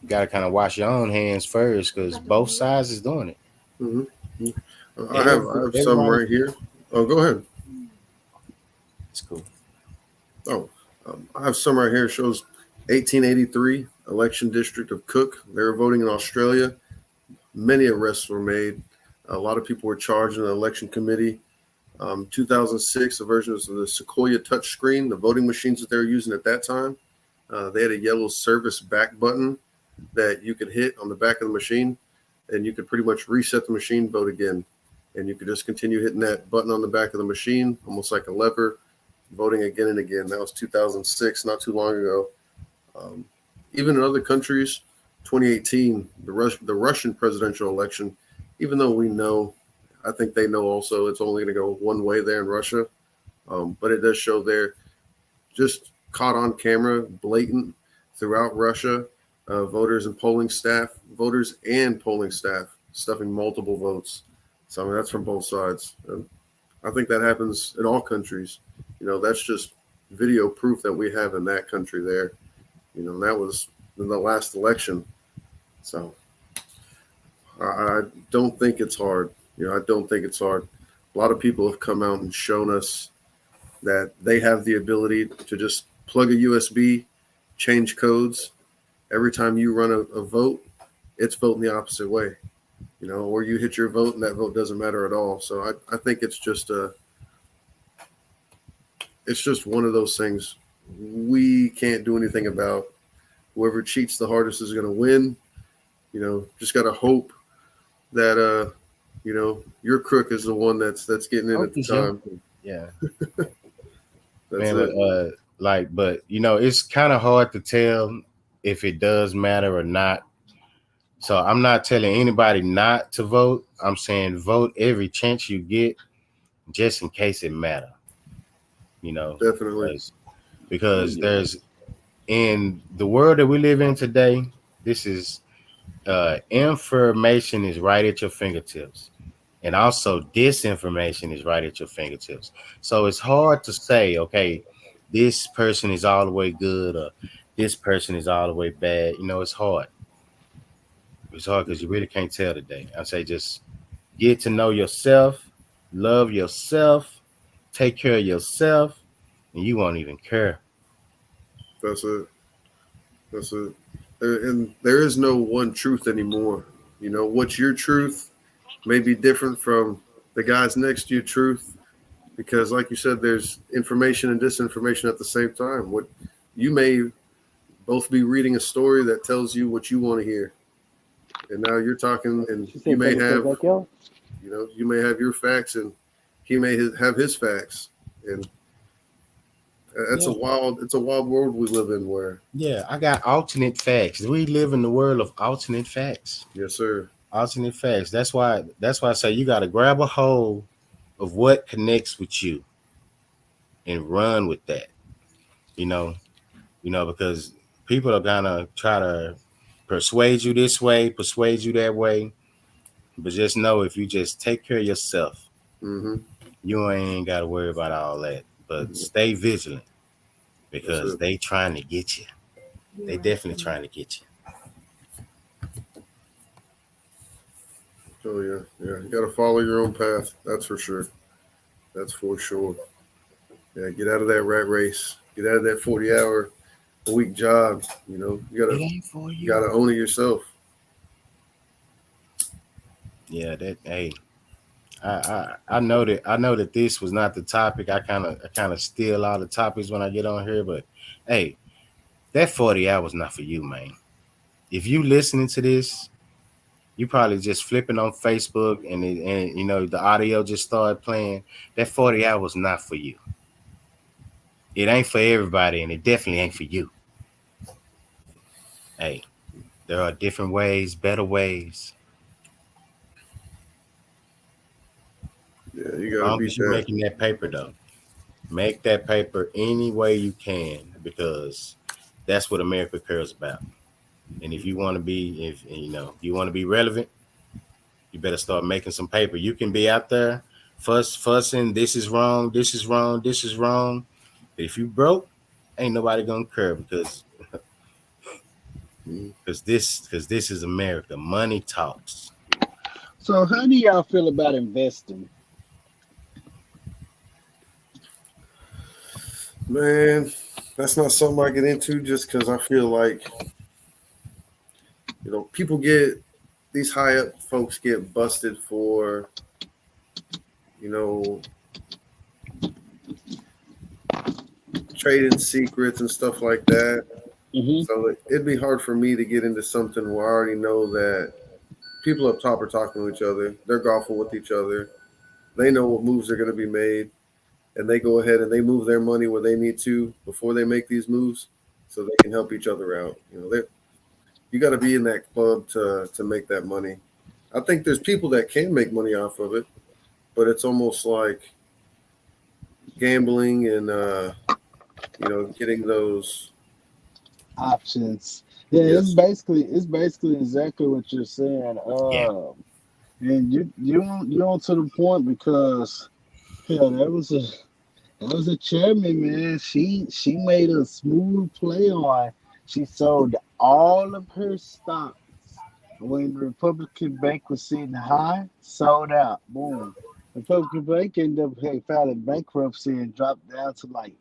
gotta kind of wash your own hands first because both sides is doing it. Hmm. I have some Everybody, right here. Oh, go ahead. it's cool. Oh, I have some right here. It shows 1883 election district of Cook. They were voting in Australia. Many arrests were made. A lot of people were charged in the election committee. 2006, a version of the Sequoia touchscreen, the voting machines that they were using at that time. They had a yellow service back button that you could hit on the back of the machine, and you could pretty much reset the machine, vote again. And you could just continue hitting that button on the back of the machine, almost like a lever, voting again and again. That was 2006, not too long ago. Um, Even in other countries, 2018, the Russian presidential election, even though we know, I think they know also it's only going to go one way there in Russia. But it does show there just caught on camera, blatant throughout Russia, voters and polling staff stuffing multiple votes. So I mean, that's from both sides. And I think that happens in all countries. That's just video proof that we have in that country there. That was in the last election. So I don't think it's hard. I don't think it's hard. A lot of people have come out and shown us that they have the ability to just plug a USB, change codes. Every time you run a vote, it's voting the opposite way. or you hit your vote and that vote doesn't matter at all. So I think it's just one of those things we can't do anything about. Whoever cheats the hardest is going to win. Just got to hope that your crook is the one that's getting in at the time. Yeah, That's man. it. But it's kind of hard to tell if it does matter or not. So I'm not telling anybody not to vote. I'm saying vote every chance you get, just in case it matter. Definitely. Because there's in the world that we live in today, this is information is right at your fingertips. And also disinformation is right at your fingertips. So it's hard to say, okay, this person is all the way good or this person is all the way bad. It's hard. It's hard because you really can't tell today. I say just get to know yourself, love yourself, take care of yourself, and you won't even care. That's it. That's it. And there is no one truth anymore. What's your truth may be different from the guys next to your truth, because, like you said, there's information and disinformation at the same time. What you may both be reading a story that tells you what you want to hear, and now you're talking, and you may have, you may have your facts, and he may have his facts, and it's a wild world we live in where. Yeah, I got alternate facts. We live in the world of alternate facts. Yes, sir. Alternate facts. That's why I say you got to grab a hold of what connects with you and run with that. Because people are gonna try to persuade you this way, persuade you that way. But just know if you just take care of yourself, you ain't got to worry about all that. But stay vigilant because they trying to get you. They definitely trying to get you. Oh yeah. You got to follow your own path. That's for sure. That's for sure. Yeah, get out of that rat race. Get out of that 40-hour-a-week job. You gotta own it yourself. Yeah, that. Hey, I know that this was not the topic. I kind of steal all the topics when I get on here, but hey, that 40 hours not for you, man. If you listening to this, you probably just flipping on Facebook and the audio just started playing. That 40 hours not for you. It ain't for everybody, and it definitely ain't for you. Hey, there are different ways, better ways. Yeah, you gotta beat You're that. making that paper though. Make that paper any way you can because that's what America cares about. And if you want to be, you want to be relevant, you better start making some paper. You can be out there fussing. This is wrong. This is wrong. This is wrong. But if you broke, ain't nobody gonna care because this is America. Money talks. So how do y'all feel about investing? Man, that's not something I get into just because I feel like, people get, these high up folks get busted for, trading secrets and stuff like that. So it'd be hard for me to get into something where I already know that people up top are talking to each other. They're golfing with each other. They know what moves are going to be made. And they go ahead and they move their money where they need to before they make these moves so they can help each other out. You got to be in that club to make that money. I think there's people that can make money off of it, but it's almost like gambling and, getting those Options. Yeah, Yes. it's basically exactly what you're saying. And you on to the point because that was a chairman, man. She made a smooth play on. She sold all of her stocks when the Republican Bank was sitting high, sold out. Boom. Republican Bank ended up filing bankruptcy and dropped down to like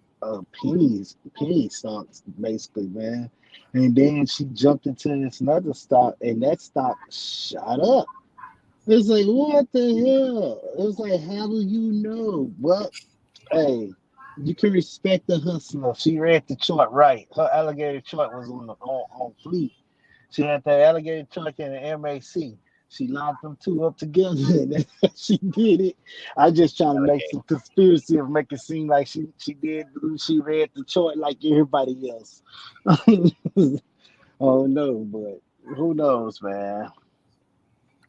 penny stocks, basically, man. And then she jumped into this another stock, and that stock shot up. It's like, what the hell? It's like, how do you know? Well, hey, you can respect the hustler. She read the chart right. Her alligator chart was on fleek. She had that alligator chart in the MAC. She locked them two up together. And she did it. I just trying to make some conspiracy of make it seem like she read the chart like everybody else. Oh no, but who knows, man?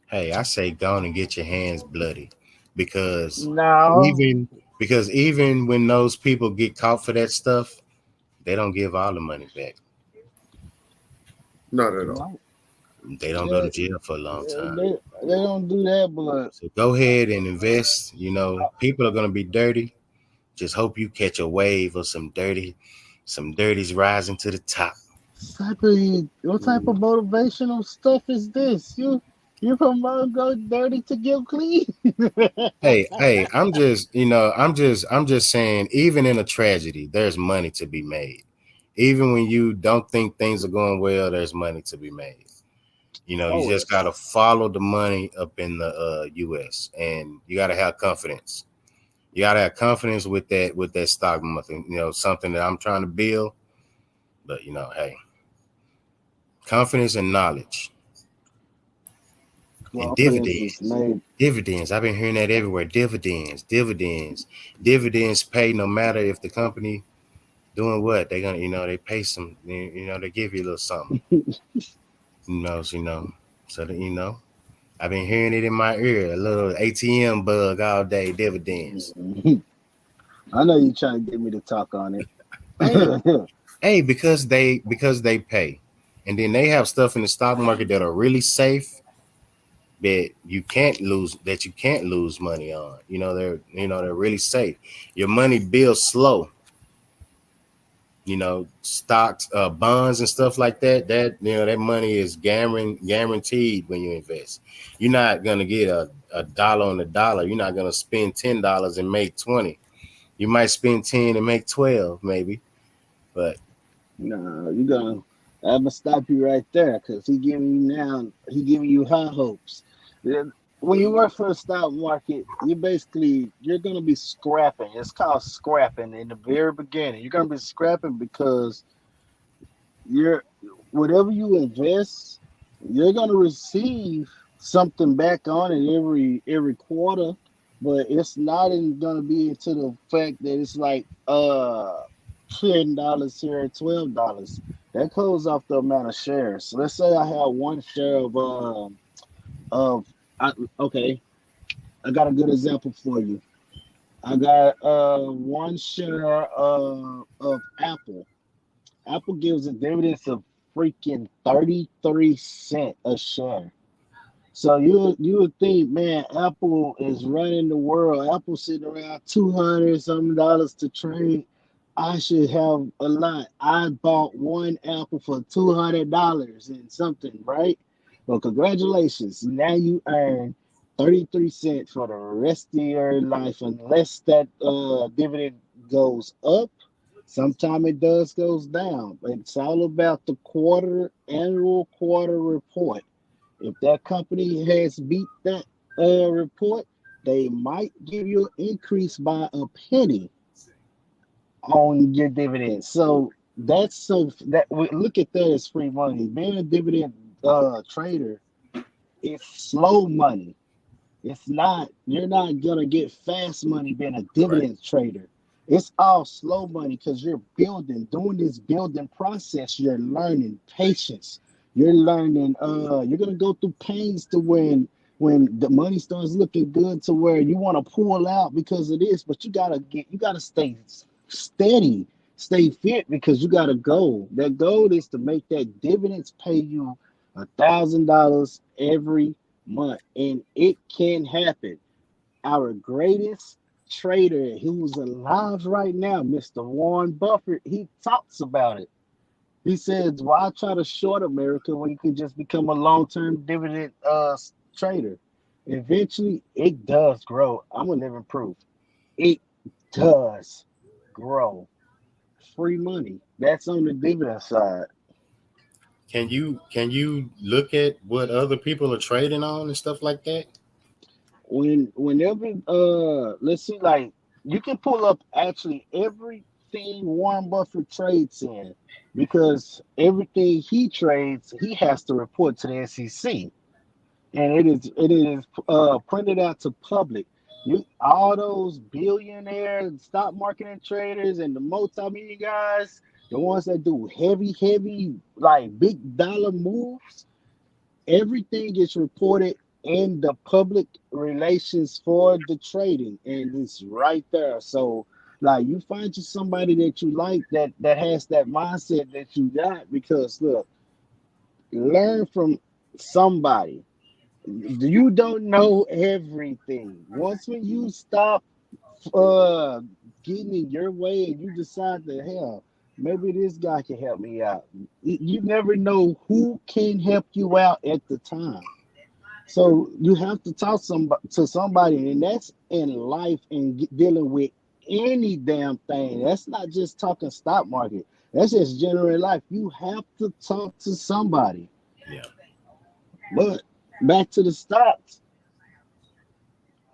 Hey, I say go on and get your hands bloody because No. even even when those people get caught for that stuff, they don't give all the money back. Not at all. No. They don't go to They, jail for a long time. they don't do that, but So go ahead and invest. You know, people are gonna be dirty. Just hope you catch a wave of some dirties rising to the top. what type of motivational stuff is this? You promote go dirty to get clean. Hey, I'm just saying, even in a tragedy, there's money to be made. Even when you don't think things are going well, there's money to be made. You know, you just gotta Always. follow the money up in the US and you gotta have confidence. You gotta have confidence with that stock market, you know, something that I'm trying to build. But you know, hey, confidence and knowledge and Confidence is dividends. made. Dividends. I've been hearing that everywhere. Dividends pay no matter if the company doing what. They're gonna, you know, they pay some, you know, they give you a little something. You know. So that you know. I've been hearing it in my ear, a little ATM bug all day, dividends. I know you trying to get me to talk on it. Hey, hey, because they pay. And then they have stuff in the stock market that are really safe that you can't lose money on. They're really safe. Your money builds slow. You know, stocks, bonds, and stuff like that. That money is guaranteed when you invest. You're not gonna get a dollar on the dollar. You're not gonna spend $10 and make 20. You might spend 10 and make 12, maybe. But No, you gonna. I'm gonna stop you right there because he giving you high hopes. Then, when you work for the stock market, you're gonna be scrapping. It's called scrapping in the very beginning. You're gonna be scrapping because you're whatever you invest, you're gonna receive something back on it every quarter, but it's not gonna be into the fact that it's like $10 here, $12. That goes off the amount of shares. So let's say I have one share of I, okay, I got a good example for you. I got one share of Apple. Apple gives a dividend of freaking 33 cents a share. So you would think, man, Apple is running the world. Apple sitting around 200 something dollars to trade. I should have a lot. I bought one Apple for $200 and something, right? Well, congratulations. Now you earn 33 cents for the rest of your life, unless that dividend goes up. Sometime it does goes down. But it's all about the annual quarter report. If that company has beat that report, they might give you an increase by a penny on your dividends. So that's so that look at that as free money. Being a dividend trader, it's slow money. It's not, you're not gonna get fast money being a right, dividend trader. It's all slow money because you're during this building process, you're learning patience. You're learning, you're gonna go through pains to when the money starts looking good to where you want to pull out because of this, but you gotta stay steady, stay fit because you got a goal. That goal is to make that dividends pay you $1,000 every month, and it can happen. Our greatest trader who's alive right now, Mr. Warren Buffett, he talks about it. He says, "Why try to short America when you can just become a long-term dividend trader?" Eventually, it does grow. I'm gonna live in proof. It does grow. Free money. That's on the dividend side. can you look at what other people are trading on and stuff like that? whenever let's see, like you can pull up actually everything Warren Buffett trades in, because everything he trades he has to report to the SEC, and it is printed out to public. You all those billionaire stock market and traders and the multi-million guys, the ones that do heavy like big dollar moves, everything is reported in the public relations for the trading, and it's right there. So like you find you somebody that you like, that has that mindset that you got, because look, learn from somebody. You don't know everything. Once when you stop uh getting in your way and you decide that, hell, maybe this guy can help me out. You never know who can help you out at the time. So you have to talk to somebody, and that's in life and dealing with any damn thing. That's not just talking stock market. That's just general life. You have to talk to somebody. Yeah. But back to the stocks,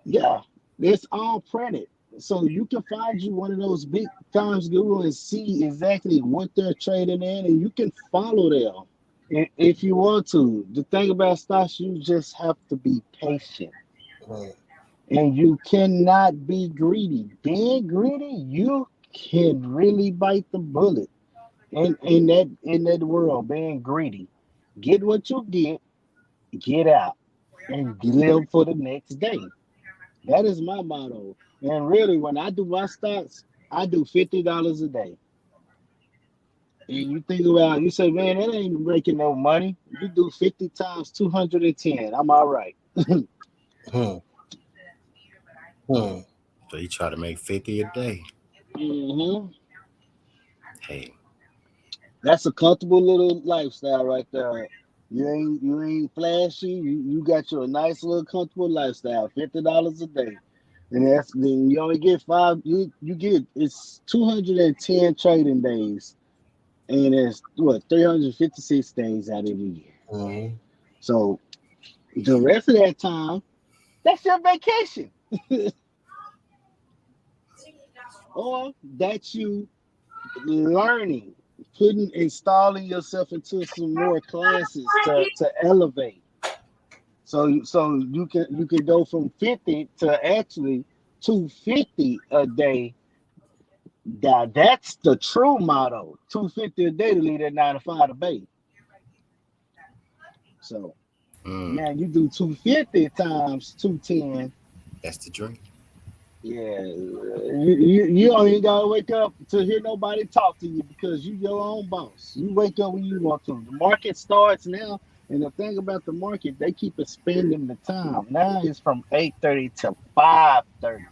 yeah, it's all printed. So you can find you one of those big times guru and see exactly what they're trading in, and you can follow them if you want to. The thing about stocks, you just have to be patient, Mhm. and you cannot be greedy. Being greedy, you can really bite the bullet. In that world, being greedy, get what you get out, and live for the next day. That is my motto. And really, when I do my stocks, I do $50 a day. And you think about, you say, man, that ain't making no money. You do 50 times 210. I'm all right. Hmm. Hmm. So you try to make 50 a day. hmm Hey, That's a comfortable little lifestyle right there. You ain't flashy. You got your nice little comfortable lifestyle. $50 a day. And then you only get five. You get, it's 210 trading days, and it's what, 356 days out of the year. Hmm. So the rest of that time, that's your vacation, or that's you learning, installing yourself into some more classes to elevate. So you can go from 50 to actually 250 a day. That's the true motto. 250 a day to leave that 9 to 5 to bait. So mm, now you do 250 times 210. that's the dream. Yeah, you don't even gotta wake up to hear nobody talk to you, because you your own boss. You wake up when you want to. The market starts now, and the thing about the market, they keep expanding the time. Now it's from 8:30 to 5:30.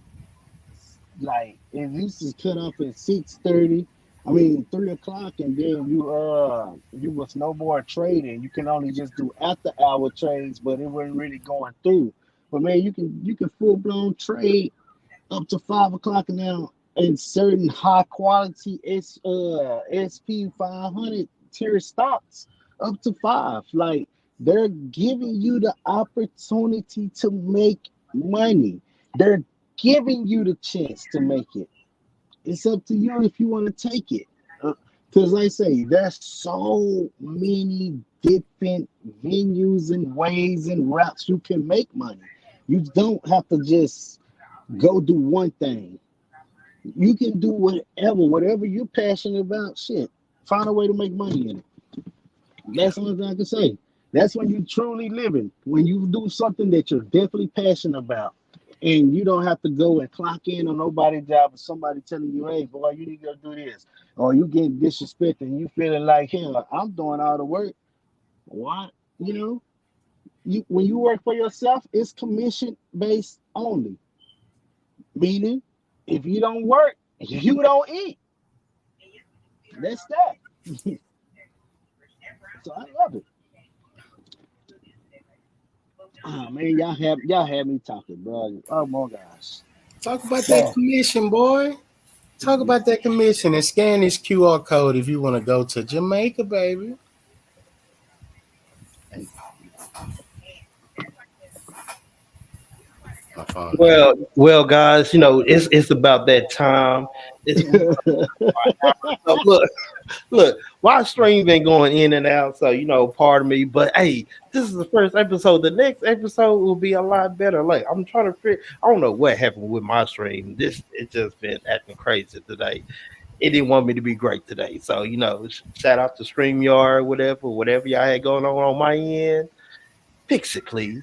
Like it used to cut off at 6:30. I mean 3 o'clock, and then you was no more trading. You can only just do after hour trades, but it wasn't really going through. But man, you can full blown trade up to 5 o'clock now in certain high quality SP 500 tier stocks up to five. Like they're giving you the opportunity to make money. They're giving you the chance to make it. It's up to you if you want to take it. Because like I say, there's so many different venues and ways and routes you can make money. You don't have to just go do one thing. You can do whatever you're passionate about. Shit, find a way to make money in it. Yeah. That's the only thing I can say. That's when you truly living. When you do something that you're definitely passionate about, and you don't have to go and clock in on nobody's job or somebody telling you, "Hey, boy, you need to go do this," or you getting disrespected and you feeling like, "Hell, I'm doing all the work." Why? You know, when you work for yourself, it's commission based only. Meaning, if you don't work, you don't eat. That's that. So I love it. Oh man, y'all have me talking, bro. Oh my gosh. Talk about that Damn. commission, boy. Talk about that commission and scan this QR code if you want to go to Jamaica, baby. My phone died. Well, guys, it's about that time. It's so look, my stream been going in and out, so pardon me. But hey, this is the first episode. The next episode will be a lot better. Like I'm trying to figure. I don't know what happened with my stream. It just been acting crazy today. It didn't want me to be great today. So shout out to StreamYard, whatever y'all had going on my end. Fix it, please.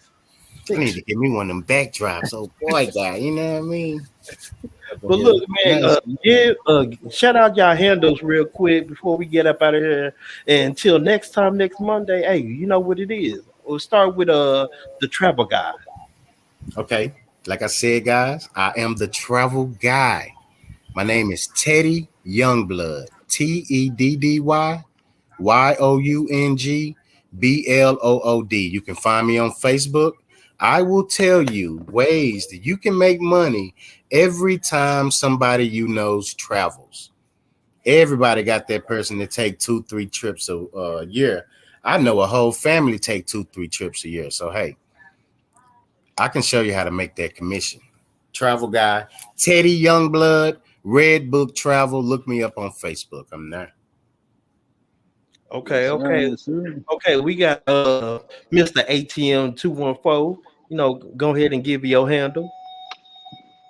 I need Fix to it. give me one of them backdrops. Oh boy, guy, you know what I mean? Up in But here look, looking man, nice. shout out y'all handles real quick before we get up out of here. And until next time, next Monday, hey, you know what it is. We'll start with the travel guy. Okay, like I said, guys, I am the travel guy. My name is Teddy Youngblood. TEDDYYOUNGBLOOD. You can find me on Facebook. I will tell you ways that you can make money every time somebody you knows travels. Everybody got that person that take 2-3 trips a year. I know a whole family take 2-3 trips a year. So hey, I can show you how to make that commission. Travel guy, Teddy Youngblood, Red Book Travel. Look me up on Facebook. I'm there. Okay, Yes, sir. okay, Yes, sir. okay. We got Mr. ATM 214. Go ahead and give me your handle.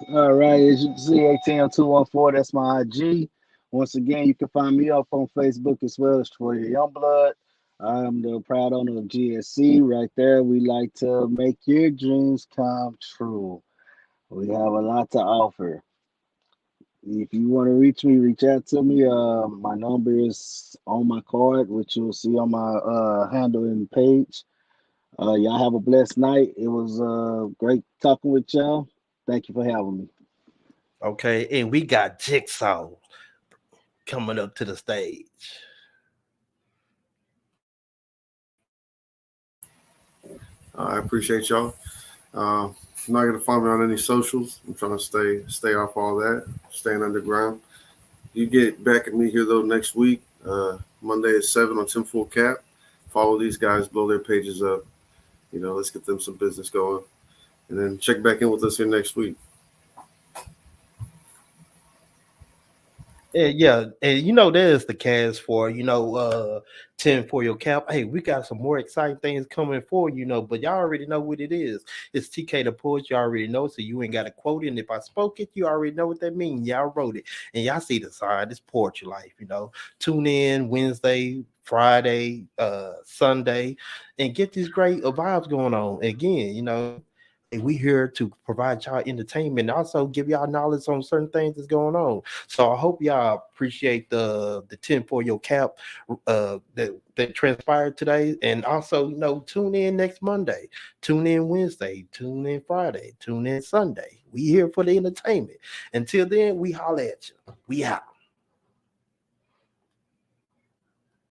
All right, as you can see, ATM214, that's my IG. Once again, you can find me up on Facebook as well as for Youngblood. I'm the proud owner of GSC. Right there, we like to make your dreams come true. We have a lot to offer. If you want to reach me, reach out to me. My number is on my card, which you'll see on my handle and page. Y'all have a blessed night. It was great talking with y'all. Thank you for having me. Okay, and we got Jigsaw coming up to the stage. I appreciate y'all. I'm not gonna find me on any socials. I'm trying to stay off all that, staying underground. You get back at me here though next week, Monday at 7 on Tim Full Cap. Follow these guys, blow their pages up. Let's get them some business going, and then check back in with us here next week. Yeah, and there's the cast for 10 for your cap. Hey, we got some more exciting things coming for but y'all already know what it is. It's TK the Poet, you already know, so you ain't got to quote it. And if I spoke it, you already know what that means. Y'all wrote it, and y'all see the sign. It's Poetry Life. Tune in Wednesday, Friday, Sunday, and get these great vibes going on. Again, hey, we here to provide y'all entertainment and also give y'all knowledge on certain things that's going on. So I hope y'all appreciate the 10 for your cap that transpired today. And also, tune in next Monday, tune in Wednesday, tune in Friday, tune in Sunday. We here for the entertainment. Until then, we holla at you. We out.